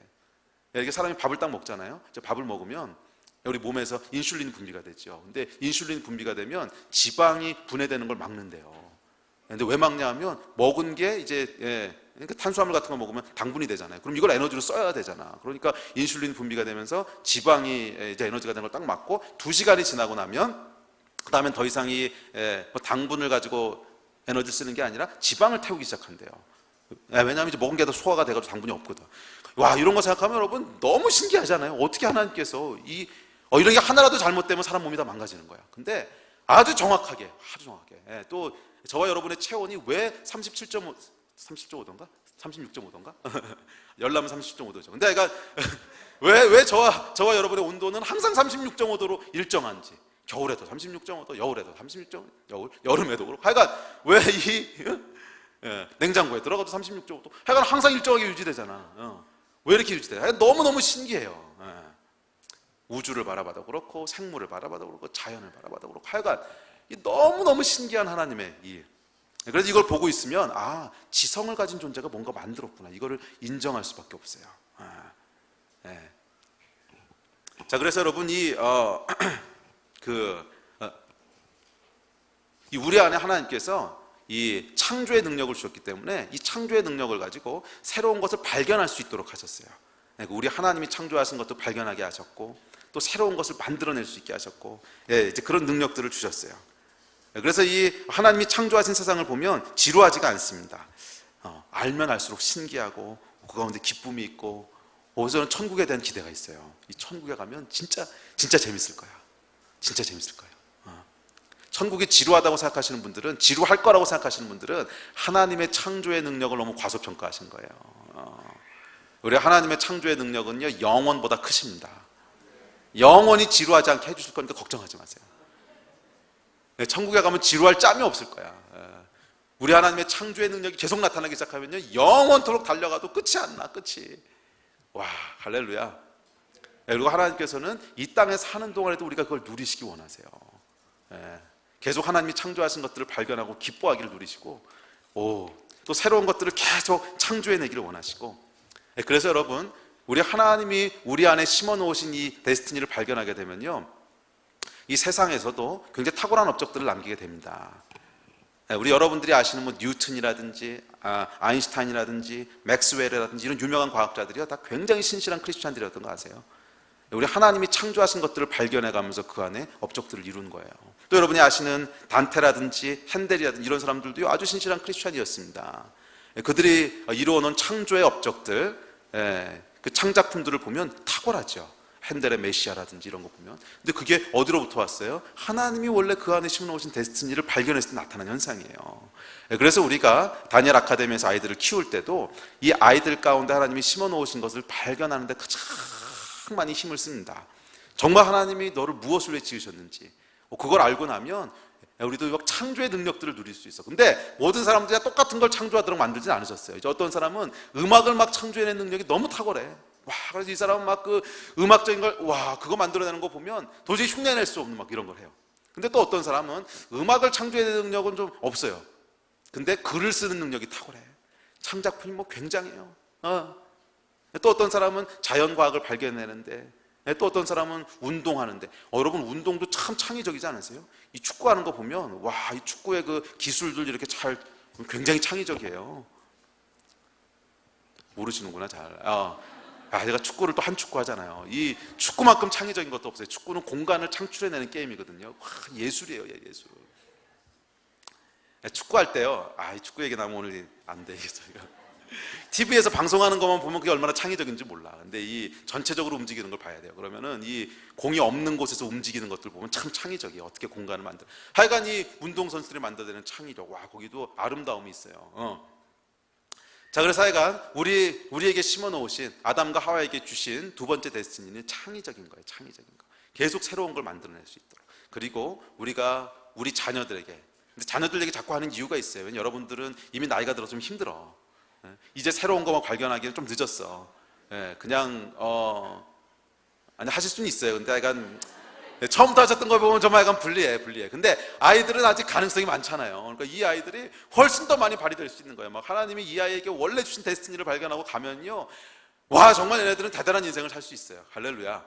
이렇게 사람이 밥을 딱 먹잖아요. 밥을 먹으면 우리 몸에서 인슐린 분비가 되죠. 근데 인슐린 분비가 되면 지방이 분해되는 걸 막는데요. 근데 왜 막냐 하면 먹은 게 이제 그러니까 탄수화물 같은 거 먹으면 당분이 되잖아요. 그럼 이걸 에너지로 써야 되잖아. 그러니까 인슐린 분비가 되면서 지방이 이제 에너지가 되는 걸 딱 막고 2시간이 지나고 나면 그다음엔 더 이상 이 당분을 가지고 에너지를 쓰는 게 아니라 지방을 태우기 시작한대요. 왜냐하면 이제 먹은 게 더 소화가 돼가지고 당분이 없거든. 이런 거 생각하면 여러분 너무 신기하잖아요. 어떻게 하나님께서 이런 게 하나라도 잘못되면 사람 몸이 다 망가지는 거야. 근데 아주 정확하게 또 저와 여러분의 체온이 왜 37.5던가? 36.5던가? 열나면 30.5도죠. 근데 그러니까 왜 저와 여러분의 온도는 항상 36.5도로 일정한지, 겨울에도 36.5도, 여울에도 36.5도, 여름에도 그렇고, 하여간 왜 냉장고에 들어가도 36.5도, 하여간 항상 일정하게 유지되잖아. 왜 이렇게 유지돼? 하여간 너무너무 신기해요. 우주를 바라봐도 그렇고, 생물을 바라봐도 그렇고, 자연을 바라봐도 그렇고, 하여간 너무너무 신기한 하나님의 일. 그래서 이걸 보고 있으면 지성을 가진 존재가 뭔가 만들었구나, 이거를 인정할 수밖에 없어요. 자, 그래서 여러분 이 우리 안에 하나님께서 이 창조의 능력을 주셨기 때문에 이 창조의 능력을 가지고 새로운 것을 발견할 수 있도록 하셨어요. 우리 하나님이 창조하신 것도 발견하게 하셨고 또 새로운 것을 만들어낼 수 있게 하셨고 이제 그런 능력들을 주셨어요. 그래서 이 하나님이 창조하신 세상을 보면 지루하지가 않습니다. 알면 알수록 신기하고 그 가운데 기쁨이 있고 저는 천국에 대한 기대가 있어요. 이 천국에 가면 진짜 재밌을 거야. 진짜 재밌을 거예요. 천국이 지루하다고 생각하시는 분들은, 지루할 거라고 생각하시는 분들은 하나님의 창조의 능력을 너무 과소평가하신 거예요. 우리 하나님의 창조의 능력은요, 영원보다 크십니다. 영원히 지루하지 않게 해주실 거니까 걱정하지 마세요. 천국에 가면 지루할 짬이 없을 거야. 우리 하나님의 창조의 능력이 계속 나타나기 시작하면요, 영원토록 달려가도 끝이 안 나. 끝이. 와, 할렐루야. 그리고 하나님께서는 이 땅에 사는 동안에도 우리가 그걸 누리시기 원하세요. 계속 하나님이 창조하신 것들을 발견하고 기뻐하기를 누리시고, 또 새로운 것들을 계속 창조해내기를 원하시고, 그래서 여러분, 우리 하나님이 우리 안에 심어놓으신 이 데스티니를 발견하게 되면요, 이 세상에서도 굉장히 탁월한 업적들을 남기게 됩니다. 우리 여러분들이 아시는 뭐 뉴턴이라든지 아인슈타인이라든지 맥스웰이라든지 이런 유명한 과학자들이요, 다 굉장히 신실한 크리스찬들이었던 거 아세요? 우리 하나님이 창조하신 것들을 발견해가면서 그 안에 업적들을 이룬 거예요. 또 여러분이 아시는 단테라든지 핸델이라든지 이런 사람들도요, 아주 신실한 크리스찬이었습니다. 그들이 이루어놓은 창조의 업적들, 그 창작품들을 보면 탁월하죠. 핸델의 메시아라든지 이런 거 보면. 근데 그게 어디로부터 왔어요? 하나님이 원래 그 안에 심어놓으신 데스티니를 발견했을 때 나타난 현상이에요. 그래서 우리가 다니엘 아카데미에서 아이들을 키울 때도 이 아이들 가운데 하나님이 심어놓으신 것을 발견하는 데 가장 많이 힘을 씁니다. 정말 하나님이 너를 무엇을 위해 지으셨는지 그걸 알고 나면 우리도 막 창조의 능력들을 누릴 수 있어. 근데 모든 사람들이 똑같은 걸 창조하도록 만들진 않으셨어요. 이제 어떤 사람은 음악을 막 창조해내는 능력이 너무 탁월해. 와, 그래서 이 사람은 막 그 음악적인 걸, 그거 만들어내는 거 보면 도저히 흉내낼 수 없는 막 이런 걸 해요. 근데 또 어떤 사람은 음악을 창조해내는 능력은 좀 없어요. 근데 글을 쓰는 능력이 탁월해. 창작품이 뭐 굉장해요. 또 어떤 사람은 자연과학을 발견해내는데, 또 어떤 사람은 운동하는데, 여러분 운동도 참 창의적이지 않으세요? 이 축구하는 거 보면 이 축구의 그 기술들 이렇게 굉장히 창의적이에요. 모르시는구나 잘. 제가 축구를 또 한 축구 하잖아요. 이 축구만큼 창의적인 것도 없어요. 축구는 공간을 창출해내는 게임이거든요. 예술이에요, 예술. 축구할 때요. 이 축구 얘기 나면 오늘 안 돼, 저희가. TV에서 방송하는 것만 보면 그게 얼마나 창의적인지 몰라. 근데 이 전체적으로 움직이는 걸 봐야 돼요. 그러면은 이 공이 없는 곳에서 움직이는 것들 보면 참 창의적이에요. 어떻게 공간을 만들어. 하여간 이 운동선수들이 만들어내는 창의력, 거기도 아름다움이 있어요. 자, 그래서 하여간 우리에게 심어놓으신, 아담과 하와에게 주신 두 번째 데스티니는 창의적인 거예요. 창의적인 거. 계속 새로운 걸 만들어낼 수 있도록. 그리고 우리가 우리 자녀들에게, 근데 자녀들에게 자꾸 하는 이유가 있어요. 왜냐면 여러분들은 이미 나이가 들어서 좀 힘들어. 이제 새로운 것만 발견하기는 좀 늦었어. 그냥 아니 하실 수는 있어요. 근데 약간 처음부터 하셨던 거 보면 정말 약간 불리해. 근데 아이들은 아직 가능성이 많잖아요. 그러니까 이 아이들이 훨씬 더 많이 발휘될 수 있는 거예요. 막 하나님이 이 아이에게 원래 주신 데스티니를 발견하고 가면요, 정말 얘네들은 대단한 인생을 살 수 있어요. 할렐루야.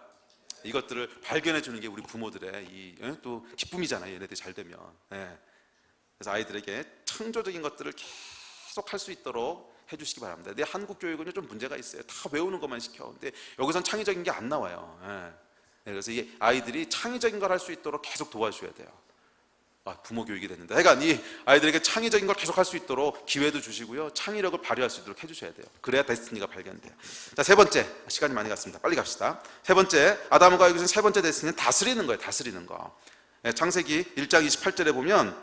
이것들을 발견해 주는 게 우리 부모들의 또 기쁨이잖아요. 얘네들이 잘 되면. 그래서 아이들에게 창조적인 것들을 계속 할 수 있도록 해주시기 바랍니다. 근데 한국 교육은요 좀 문제가 있어요. 다 외우는 것만 시켜. 근데 여기선 창의적인 게 안 나와요. 그래서 이 아이들이 창의적인 걸 할 수 있도록 계속 도와주셔야 돼요. 부모 교육이 됐는데, 그러니까 이 아이들에게 창의적인 걸 계속 할 수 있도록 기회도 주시고요, 창의력을 발휘할 수 있도록 해주셔야 돼요. 그래야 데스티니가 발견돼요. 자, 세 번째, 시간이 많이 갔습니다. 빨리 갑시다. 세 번째, 아담과 하와에게 주신 세 번째 데스티니는 다스리는 거예요. 다스리는 거. 창세기 1장 28절에 보면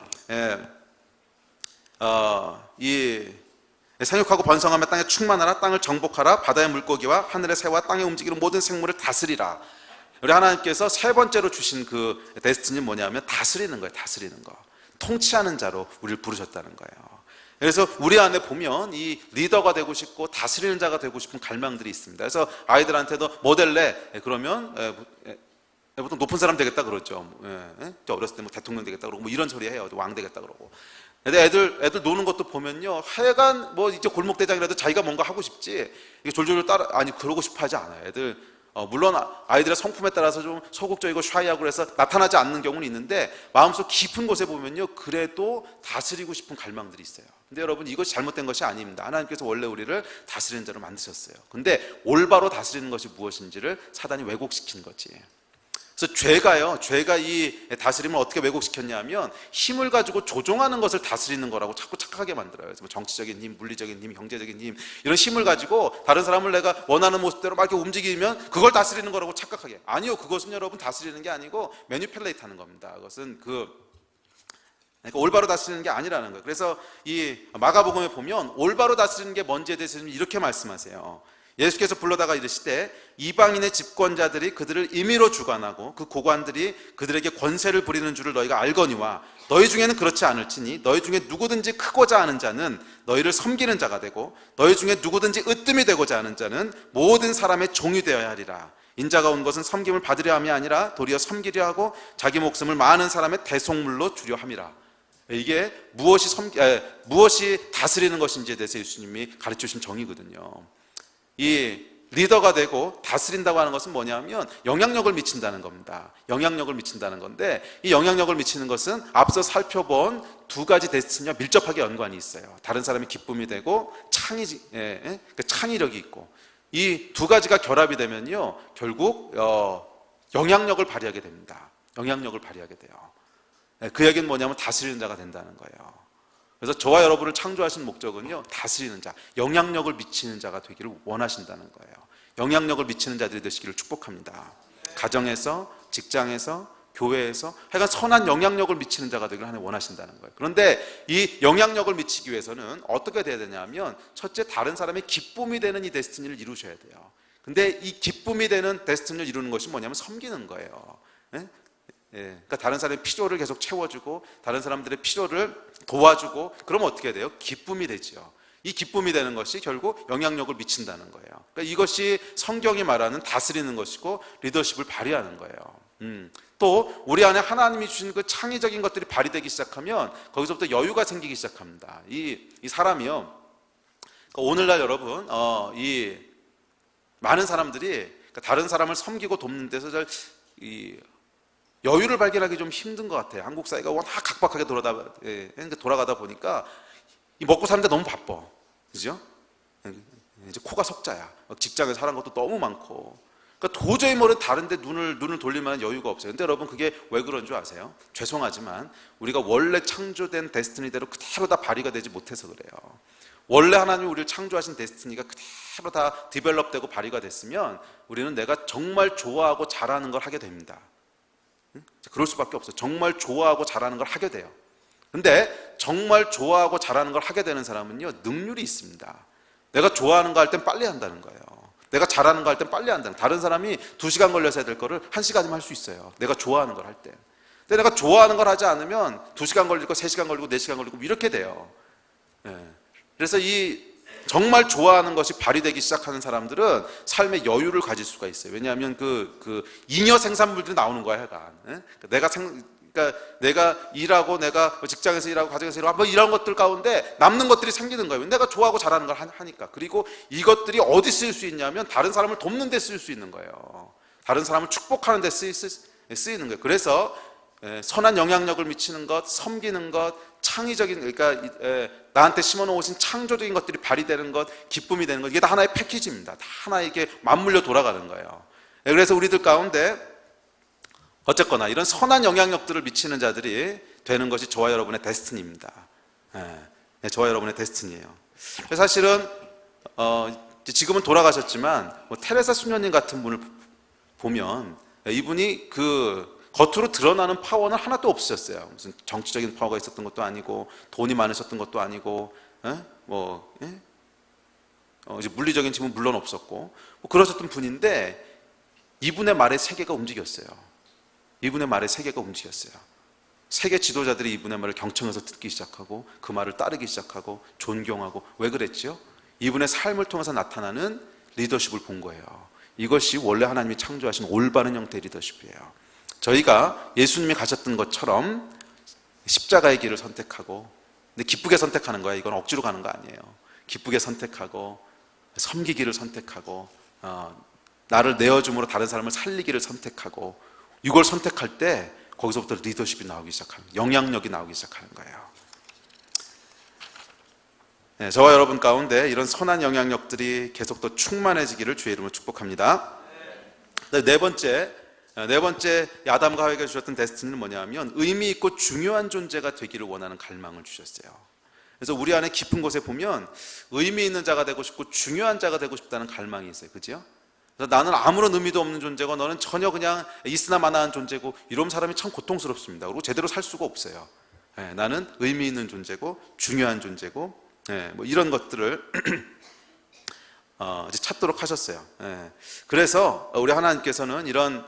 생육하고 번성하며 땅에 충만하라. 땅을 정복하라. 바다의 물고기와 하늘의 새와 땅에 움직이는 모든 생물을 다스리라. 우리 하나님께서 세 번째로 주신 그 데스티니는 뭐냐면 다스리는 거예요. 다스리는 거. 통치하는 자로 우리를 부르셨다는 거예요. 그래서 우리 안에 보면 이 리더가 되고 싶고 다스리는 자가 되고 싶은 갈망들이 있습니다. 그래서 아이들한테도 뭐 될래? 그러면 보통 높은 사람 되겠다 그러죠. 어렸을 때 뭐 대통령 되겠다 그러고 뭐 이런 소리 해요. 왕 되겠다 그러고. 근데 애들 노는 것도 보면요, 하여간 뭐 이제 골목대장이라도 자기가 뭔가 하고 싶지, 이게 졸졸 따라, 그러고 싶어 하지 않아요. 애들 물론 아이들의 성품에 따라서 좀 소극적이고 샤이하고 그래서 나타나지 않는 경우는 있는데 마음속 깊은 곳에 보면요, 그래도 다스리고 싶은 갈망들이 있어요. 근데 여러분, 이것이 잘못된 것이 아닙니다. 하나님께서 원래 우리를 다스리는 자로 만드셨어요. 근데 올바로 다스리는 것이 무엇인지를 사단이 왜곡시킨 거지. 그래서 죄가 이 다스림을 어떻게 왜곡시켰냐 하면 힘을 가지고 조종하는 것을 다스리는 거라고 자꾸 착각하게 만들어요. 그래서 뭐 정치적인 힘, 물리적인 힘, 경제적인 힘, 이런 힘을 가지고 다른 사람을 내가 원하는 모습대로 막 이렇게 움직이면 그걸 다스리는 거라고 착각하게. 아니요, 그것은 여러분 다스리는 게 아니고 매니플레이트 하는 겁니다. 그것은 그러니까 올바로 다스리는 게 아니라는 거예요. 그래서 이 마가복음에 보면 올바로 다스리는 게 뭔지에 대해서 이렇게 말씀하세요. 예수께서 불러다가 이르시되 이방인의 집권자들이 그들을 임의로 주관하고 그 고관들이 그들에게 권세를 부리는 줄을 너희가 알거니와 너희 중에는 그렇지 않을지니 너희 중에 누구든지 크고자 하는 자는 너희를 섬기는 자가 되고 너희 중에 누구든지 으뜸이 되고자 하는 자는 모든 사람의 종이 되어야 하리라. 인자가 온 것은 섬김을 받으려 함이 아니라 도리어 섬기려 하고 자기 목숨을 많은 사람의 대속물로 주려 함이라. 이게 무엇이 다스리는 것인지에 대해서 예수님이 가르쳐 주신 정의거든요. 이 리더가 되고 다스린다고 하는 것은 뭐냐면 영향력을 미친다는 겁니다. 영향력을 미친다는 건데, 이 영향력을 미치는 것은 앞서 살펴본 두 가지 데스티니와 밀접하게 연관이 있어요. 다른 사람이 기쁨이 되고 창의력이 있고, 이 두 가지가 결합이 되면요, 결국 영향력을 발휘하게 됩니다. 영향력을 발휘하게 돼요. 그 얘기는 뭐냐면 다스리는 자가 된다는 거예요. 그래서 저와 여러분을 창조하신 목적은요, 다스리는 자, 영향력을 미치는 자가 되기를 원하신다는 거예요. 영향력을 미치는 자들이 되시기를 축복합니다. 가정에서, 직장에서, 교회에서 하여간 선한 영향력을 미치는 자가 되기를 하나님 원하신다는 거예요. 그런데 이 영향력을 미치기 위해서는 어떻게 돼야 되냐면, 첫째, 다른 사람의 기쁨이 되는 이 데스티니를 이루셔야 돼요. 근데 이 기쁨이 되는 데스티니를 이루는 것이 뭐냐면 섬기는 거예요. 그러니까 다른 사람의 필요를 계속 채워주고 다른 사람들의 필요를 도와주고, 그러면 어떻게 돼요? 기쁨이 되죠. 이 기쁨이 되는 것이 결국 영향력을 미친다는 거예요. 그러니까 이것이 성경이 말하는 다스리는 것이고 리더십을 발휘하는 거예요. 또 우리 안에 하나님이 주신 그 창의적인 것들이 발휘되기 시작하면 거기서부터 여유가 생기기 시작합니다. 이 사람이요, 그러니까 오늘날 여러분 이 많은 사람들이 그러니까 다른 사람을 섬기고 돕는 데서 여유를 발견하기 좀 힘든 것 같아요. 한국 사회가 워낙 각박하게 돌아가다 보니까 이 먹고 사는데 너무 바빠, 그죠? 이제 코가 석자야. 직장에서 하는 것도 너무 많고, 그러니까 도저히 다른데 눈을 돌릴 만한 여유가 없어요. 근데 여러분, 그게 왜 그런 줄 아세요? 죄송하지만 우리가 원래 창조된 데스티니대로 그대로 다 발휘가 되지 못해서 그래요. 원래 하나님이 우리를 창조하신 데스티니가 그대로 다 디벨롭되고 발휘가 됐으면 우리는 내가 정말 좋아하고 잘하는 걸 하게 됩니다. 그럴 수밖에 없어요. 정말 좋아하고 잘하는 걸 하게 돼요. 근데 정말 좋아하고 잘하는 걸 하게 되는 사람은요, 능률이 있습니다. 내가 좋아하는 거 할 땐 빨리 한다는 거예요. 내가 잘하는 거 할 땐 빨리 한다는 거예요. 다른 사람이 2시간 걸려서 해야 될 거를 1시간이면 할 수 있어요. 내가 좋아하는 걸 할 때. 근데 내가 좋아하는 걸 하지 않으면 2시간 걸리고 3시간 걸리고 4시간 걸리고 이렇게 돼요. 그래서 정말 좋아하는 것이 발휘되기 시작하는 사람들은 삶의 여유를 가질 수가 있어요. 왜냐하면 그 잉여 생산물들이 나오는 거야, 약간. 그러니까 내가 일하고, 내가 직장에서 일하고, 가정에서 일하고, 이런 것들 가운데 남는 것들이 생기는 거예요. 내가 좋아하고 잘하는 걸 하니까. 그리고 이것들이 어디 쓰일 수 있냐면 다른 사람을 돕는 데 쓰일 수 있는 거예요. 다른 사람을 축복하는 데 쓰이는 거예요. 그래서 선한 영향력을 미치는 것, 섬기는 것, 창의적인, 그러니까 나한테 심어놓으신 창조적인 것들이 발휘되는 것, 기쁨이 되는 것, 이게 다 하나의 패키지입니다. 다 하나 이게 맞물려 돌아가는 거예요. 그래서 우리들 가운데 어쨌거나 이런 선한 영향력들을 미치는 자들이 되는 것이 저와 여러분의 데스티니입니다. 저와 여러분의 데스티니예요. 사실은 지금은 돌아가셨지만 테레사 수녀님 같은 분을 보면 이분이 겉으로 드러나는 파워는 하나도 없으셨어요. 무슨 정치적인 파워가 있었던 것도 아니고 돈이 많으셨던 것도 아니고 이제 물리적인 힘은 물론 없었고 그러셨던 분인데 이분의 말에 세계가 움직였어요. 이분의 말에 세계가 움직였어요. 세계 지도자들이 이분의 말을 경청해서 듣기 시작하고 그 말을 따르기 시작하고 존경하고. 왜 그랬죠? 이분의 삶을 통해서 나타나는 리더십을 본 거예요. 이것이 원래 하나님이 창조하신 올바른 형태의 리더십이에요. 저희가 예수님이 가셨던 것처럼 십자가의 길을 선택하고, 근데 기쁘게 선택하는 거야. 이건 억지로 가는 거 아니에요. 기쁘게 선택하고 섬기기를 선택하고 나를 내어줌으로 다른 사람을 살리기를 선택하고, 이걸 선택할 때 거기서부터 리더십이 나오기 시작합니다. 영향력이 나오기 시작하는 거예요. 네, 저와 여러분 가운데 이런 선한 영향력들이 계속 더 충만해지기를 주의 이름으로 축복합니다. 네 번째 아담과 하와에게 주셨던 데스티니는 뭐냐면 의미 있고 중요한 존재가 되기를 원하는 갈망을 주셨어요. 그래서 우리 안에 깊은 곳에 보면 의미 있는 자가 되고 싶고 중요한 자가 되고 싶다는 갈망이 있어요. 그죠? 그래서 나는 아무런 의미도 없는 존재고 너는 전혀 그냥 있으나 마나한 존재고, 이런 사람이 참 고통스럽습니다. 그리고 제대로 살 수가 없어요. 네, 나는 의미 있는 존재고 중요한 존재고, 네, 뭐 이런 것들을 이제 찾도록 하셨어요. 예. 그래서 우리 하나님께서는 이런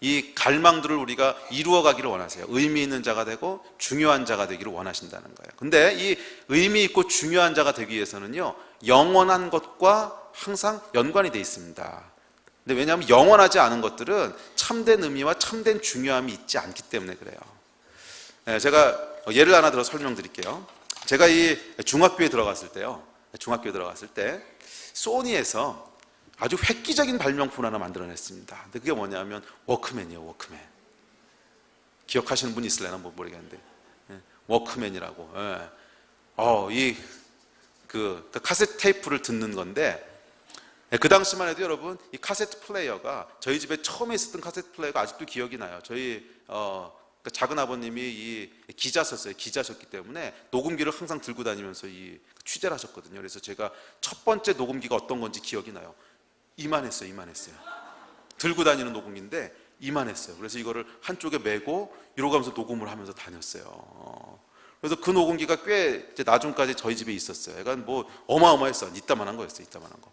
이 갈망들을 우리가 이루어가기를 원하세요. 의미 있는 자가 되고 중요한 자가 되기를 원하신다는 거예요. 근데 이 의미 있고 중요한 자가 되기 위해서는요, 영원한 것과 항상 연관이 되어 있습니다. 근데 왜냐하면 영원하지 않은 것들은 참된 의미와 참된 중요함이 있지 않기 때문에 그래요. 예, 제가 예를 하나 들어 설명드릴게요. 제가 이 중학교에 들어갔을 때 소니에서 아주 획기적인 발명품을 하나 만들어냈습니다. 근데 그게 뭐냐면 워크맨이에요. 워크맨. 기억하시는 분 있을래나 모르겠는데, 워크맨이라고. 그 카세트 테이프를 듣는 건데, 그 당시만 해도 여러분, 이 카세트 플레이어가, 저희 집에 처음에 있었던 카세트 플레이어가 아직도 기억이 나요. 저희 작은 아버님이 이 기자셨기 때문에 녹음기를 항상 들고 다니면서 이 취재를 하셨거든요. 그래서 제가 첫 번째 녹음기가 어떤 건지 기억이 나요. 이만했어요. 들고 다니는 녹음기인데 이만했어요. 그래서 이거를 한쪽에 메고 이러고 가면서 녹음을 하면서 다녔어요. 그래서 그 녹음기가 꽤 이제 나중까지 저희 집에 있었어요. 그러니까 뭐 어마어마했어요. 이따만한 거였어요. 이따만한 거.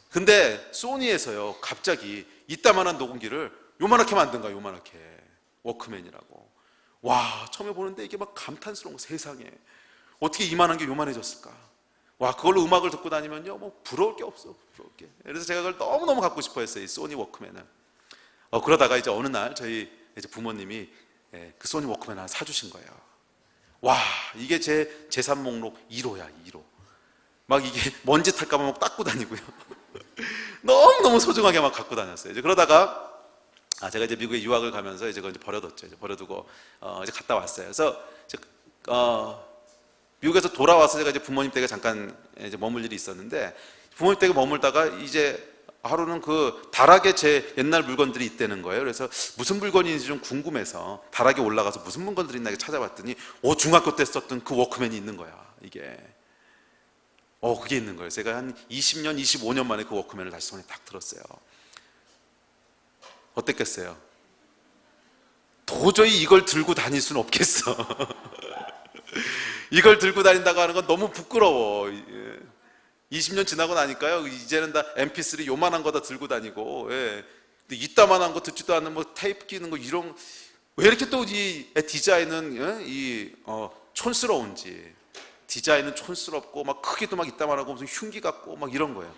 근데 소니에서요, 갑자기 이따만한 녹음기를 요만하게 만든 거예요. 요만하게. 워크맨이라고. 와, 처음에 보는데 이게 막 감탄스러운 거. 세상에 어떻게 이만한 게 요만해졌을까. 와, 그걸로 음악을 듣고 다니면요, 뭐 부러울 게 없어. 부러울 게. 그래서 제가 그걸 너무너무 갖고 싶어 했어요, 이 소니 워크맨을. 그러다가 이제 어느 날 저희 이제 부모님이 그 소니 워크맨 하나 사주신 거예요. 와, 이게 제 재산 목록 1호야, 1호. 막 이게 먼지 탈까봐 막 닦고 다니고요. 너무너무 소중하게 막 갖고 다녔어요. 이제 그러다가 제가 이제 미국에 유학을 가면서 이제 그걸 이제 버려뒀죠. 이제 버려두고 이제 갔다 왔어요. 그래서 미국에서 돌아와서 제가 이제 부모님 댁에 잠깐 이제 머물 일이 있었는데, 부모님 댁에 머물다가 이제 하루는 그 다락에 제 옛날 물건들이 있다는 거예요. 그래서 무슨 물건인지 좀 궁금해서 다락에 올라가서 무슨 물건들이 있나 찾아봤더니 중학교 때 썼던 그 워크맨이 있는 거야. 이게 그게 있는 거예요. 제가 한 20년, 25년 만에 그 워크맨을 다시 손에 딱 들었어요. 어땠겠어요? 도저히 이걸 들고 다닐 수는 없겠어. 이걸 들고 다닌다고 하는 건 너무 부끄러워. 20년 지나고 나니까요, 이제는 다 MP3 요만한 거 다 들고 다니고, 근데 이따만한 거 듣지도 않는 뭐 테이프 끼는 거, 이런, 왜 이렇게 또 이 디자인은 촌스러운지. 디자인은 촌스럽고 막 크기도 막 이따만하고 무슨 흉기 같고 막 이런 거예요.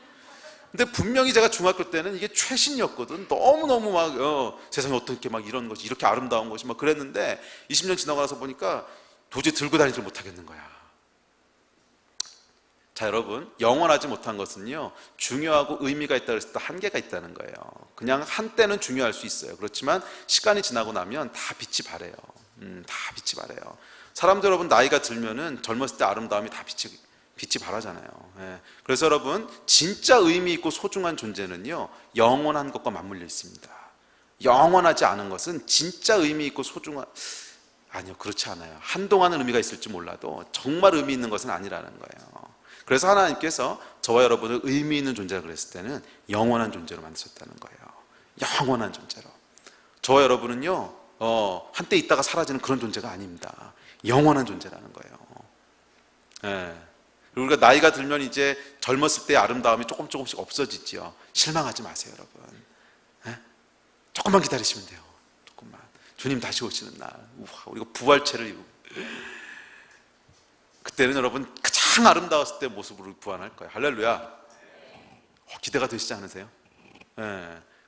근데 분명히 제가 중학교 때는 이게 최신이었거든. 너무너무 막 세상에 어떻게 막 이런 것이, 이렇게 아름다운 것이 막 그랬는데, 20년 지나고 나서 보니까 도저히 들고 다니지 못하겠는 거야. 자, 여러분, 영원하지 못한 것은요, 중요하고 의미가 있다 그랬을 때 한계가 있다는 거예요. 그냥 한때는 중요할 수 있어요. 그렇지만 시간이 지나고 나면 다 빛이 바래요. 다 빛이 바래요. 사람들, 여러분, 나이가 들면은 젊었을 때 아름다움이 다 빛이 바라잖아요. 그래서 여러분, 진짜 의미 있고 소중한 존재는요, 영원한 것과 맞물려 있습니다. 영원하지 않은 것은 진짜 의미 있고 아니요, 그렇지 않아요. 한동안은 의미가 있을지 몰라도 정말 의미 있는 것은 아니라는 거예요. 그래서 하나님께서 저와 여러분을 의미 있는 존재라 그랬을 때는 영원한 존재로 만드셨다는 거예요. 영원한 존재로. 저와 여러분은요, 한때 있다가 사라지는 그런 존재가 아닙니다. 영원한 존재라는 거예요. 우리가 나이가 들면 이제 젊었을 때의 아름다움이 조금씩 없어지죠. 실망하지 마세요, 여러분. 조금만 기다리시면 돼요. 조금만. 주님 다시 오시는 날, 우리가 부활체를 입고, 그때는 여러분 가장 아름다웠을 때 모습으로 부활할 거예요. 할렐루야. 기대가 되시지 않으세요?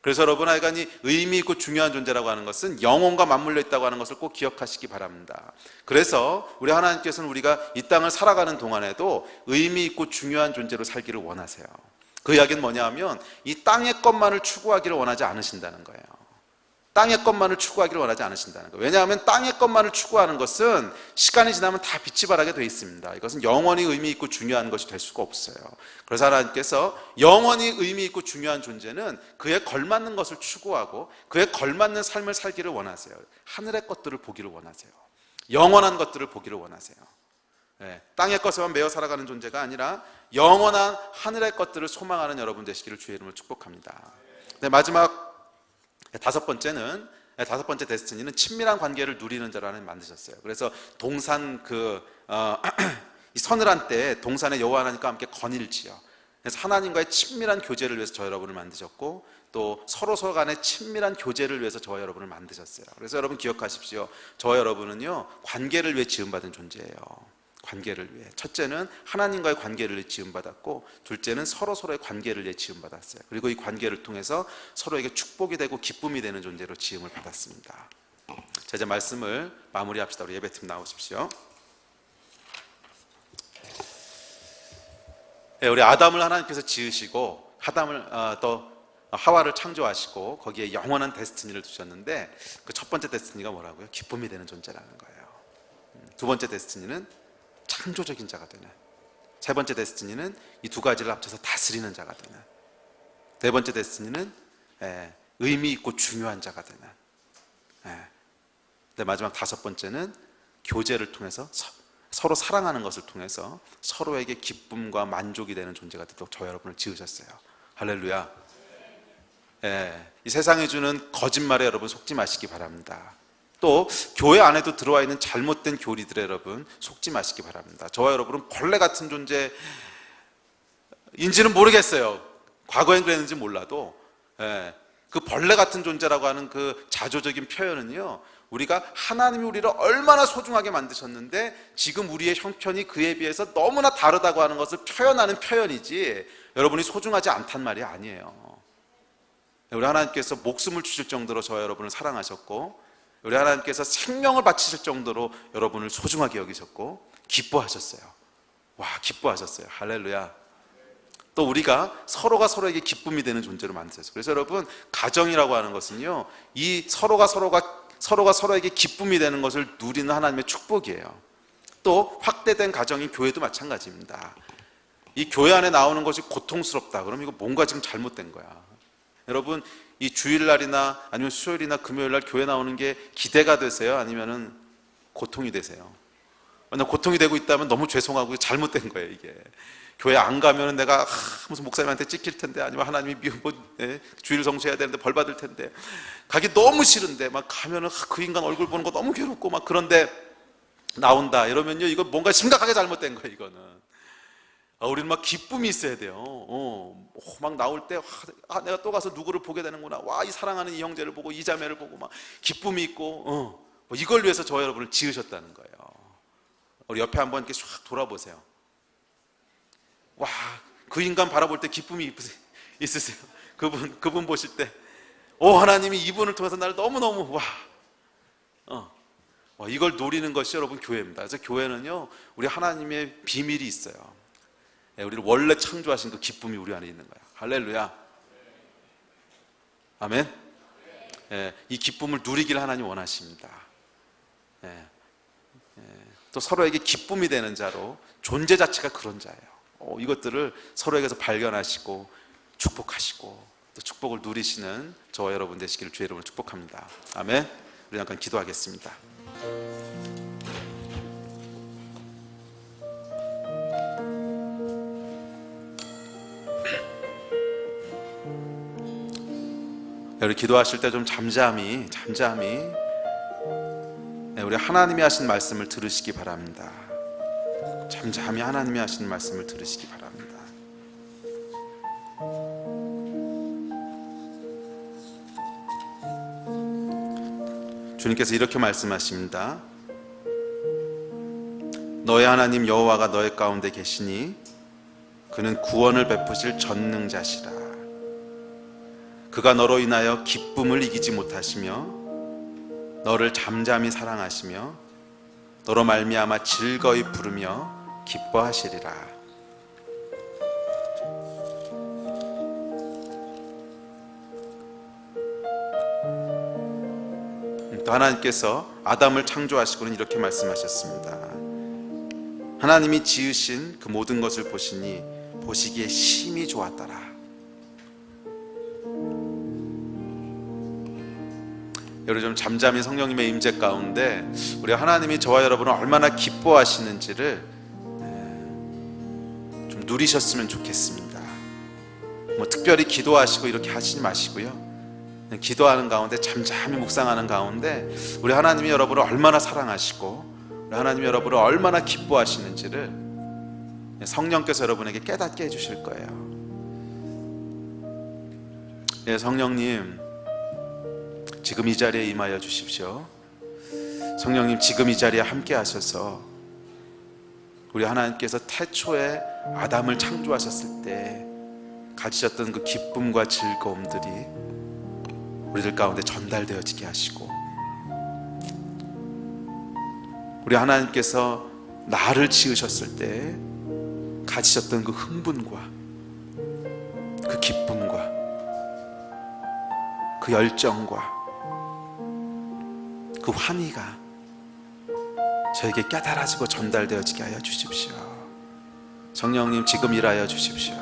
그래서 여러분, 하여간 이 의미 있고 중요한 존재라고 하는 것은 영혼과 맞물려 있다고 하는 것을 꼭 기억하시기 바랍니다. 그래서 우리 하나님께서는 우리가 이 땅을 살아가는 동안에도 의미 있고 중요한 존재로 살기를 원하세요. 그 이야기는 뭐냐 하면 이 땅의 것만을 추구하기를 원하지 않으신다는 거예요. 땅의 것만을 추구하기를 원하지 않으신다는 거예요. 왜냐하면 땅의 것만을 추구하는 것은 시간이 지나면 다 빛이 바라게 되어 있습니다. 이것은 영원히 의미 있고 중요한 것이 될 수가 없어요. 그래서 하나님께서 영원히 의미 있고 중요한 존재는 그에 걸맞는 것을 추구하고 그에 걸맞는 삶을 살기를 원하세요. 하늘의 것들을 보기를 원하세요. 영원한 것들을 보기를 원하세요. 땅의 것에만 매여 살아가는 존재가 아니라 영원한 하늘의 것들을 소망하는 여러분 되시기를 주의 이름으로 축복합니다. 마지막 다섯 번째 데스티니는 친밀한 관계를 누리는 자로 하나님 만드셨어요. 그래서 동산 이 서늘한 때에 동산에 여호와 하나님과 함께 거닐지어. 그래서 하나님과의 친밀한 교제를 위해서 저 여러분을 만드셨고 또 서로 간의 친밀한 교제를 위해서 저와 여러분을 만드셨어요. 그래서 여러분 기억하십시오. 저와 여러분은요 관계를 위해 지음받은 존재예요. 관계를 위해. 첫째는 하나님과의 관계를 위해 지음받았고 둘째는 서로의 관계를 위해 지음받았어요. 그리고 이 관계를 통해서 서로에게 축복이 되고 기쁨이 되는 존재로 지음을 받았습니다. 자, 이제 말씀을 마무리합시다. 우리 예배팀 나오십시오. 우리 아담을 하나님께서 지으시고 또 하와를 창조하시고 거기에 영원한 데스티니를 두셨는데 그 첫 번째 데스티니가 뭐라고요? 기쁨이 되는 존재라는 거예요. 두 번째 데스티니는 창조적인 자가 되는, 세 번째 데스티니는 이 두 가지를 합쳐서 다스리는 자가 되는, 네 번째 데스티니는 의미 있고 중요한 자가 되는, 마지막 다섯 번째는 교제를 통해서 서로 사랑하는 것을 통해서 서로에게 기쁨과 만족이 되는 존재가 되도록 저 여러분을 지으셨어요. 할렐루야. 이 세상이 주는 거짓말에 여러분 속지 마시기 바랍니다. 또 교회 안에도 들어와 있는 잘못된 교리들에 여러분 속지 마시기 바랍니다. 저와 여러분은 벌레 같은 존재인지는 모르겠어요. 과거엔 그랬는지 몰라도 그 벌레 같은 존재라고 하는 그 자조적인 표현은요, 우리가 하나님이 우리를 얼마나 소중하게 만드셨는데 지금 우리의 형편이 그에 비해서 너무나 다르다고 하는 것을 표현하는 표현이지 여러분이 소중하지 않단 말이 아니에요. 우리 하나님께서 목숨을 주실 정도로 저와 여러분을 사랑하셨고 우리 하나님께서 생명을 바치실 정도로 여러분을 소중하게 여기셨고 기뻐하셨어요. 기뻐하셨어요. 할렐루야. 또 우리가 서로가 서로에게 기쁨이 되는 존재로 만드셨어요. 그래서 여러분 가정이라고 하는 것은요, 이 서로가 서로에게 기쁨이 되는 것을 누리는 하나님의 축복이에요. 또 확대된 가정인 교회도 마찬가지입니다. 이 교회 안에 나오는 것이 고통스럽다 그럼 이거 뭔가 지금 잘못된 거야. 여러분 이 주일날이나 아니면 수요일이나 금요일날 교회 나오는 게 기대가 되세요? 아니면은 고통이 되세요? 만약 고통이 되고 있다면 너무 죄송하고 잘못된 거예요. 이게 교회 안 가면은 내가 무슨 목사님한테 찍힐 텐데, 아니면 하나님이 주일 성수해야 되는데 벌 받을 텐데, 가기 너무 싫은데 막 가면은 그 인간 얼굴 보는 거 너무 괴롭고 막 그런데 나온다 이러면요, 이거 뭔가 심각하게 잘못된 거예요. 이거는 우리는 막 기쁨이 있어야 돼요. 막 나올 때 내가 또 가서 누구를 보게 되는구나. 이 사랑하는 이 형제를 보고 이 자매를 보고 막 기쁨이 있고 이걸 위해서 저와 여러분을 지으셨다는 거예요. 우리 옆에 한번 이렇게 쫙 돌아보세요. 그 인간 바라볼 때 기쁨이 있으세요? 그분 보실 때 하나님이 이분을 통해서 나를 너무너무 이걸 노리는 것이 여러분 교회입니다. 그래서 교회는요, 우리 하나님의 비밀이 있어요. 우리를 원래 창조하신 그 기쁨이 우리 안에 있는 거야. 할렐루야. 아멘. 이 기쁨을 누리기를 하나님 원하십니다. 또 서로에게 기쁨이 되는 자로, 존재 자체가 그런 자예요. 이것들을 서로에게서 발견하시고 축복하시고 또 축복을 누리시는 저와 여러분 되시기를 주의 이름으로 축복합니다. 아멘. 우리 잠깐 기도하겠습니다. 우리 기도하실 때 좀 잠잠히 우리 하나님이 하신 말씀을 들으시기 바랍니다. 잠잠히 하나님이 하신 말씀을 들으시기 바랍니다. 주님께서 이렇게 말씀하십니다. 너의 하나님 여호와가 너의 가운데 계시니 그는 구원을 베푸실 전능자시라. 그가 너로 인하여 기쁨을 이기지 못하시며 너를 잠잠히 사랑하시며 너로 말미암아 즐거이 부르며 기뻐하시리라. 하나님께서 아담을 창조하시고는 이렇게 말씀하셨습니다. 하나님이 지으신 그 모든 것을 보시니 보시기에 심히 좋았더라. 여러분, 좀 잠잠히 성령님의 임재 가운데 우리 하나님이 저와 여러분을 얼마나 기뻐하시는지를 좀 누리셨으면 좋겠습니다. 뭐 특별히 기도하시고 이렇게 하시지 마시고요, 기도하는 가운데 잠잠히 묵상하는 가운데 우리 하나님이 여러분을 얼마나 사랑하시고 우리 하나님이 여러분을 얼마나 기뻐하시는지를 성령께서 여러분에게 깨닫게 해주실 거예요. 성령님, 지금 이 자리에 임하여 주십시오. 성령님, 지금 이 자리에 함께 하셔서 우리 하나님께서 태초에 아담을 창조하셨을 때 가지셨던 그 기쁨과 즐거움들이 우리들 가운데 전달되어지게 하시고, 우리 하나님께서 나를 지으셨을 때 가지셨던 그 흥분과 그 기쁨과 그 열정과 그 환희가 저에게 깨달아지고 전달되어지게 하여 주십시오. 성령님, 지금 일하여 주십시오.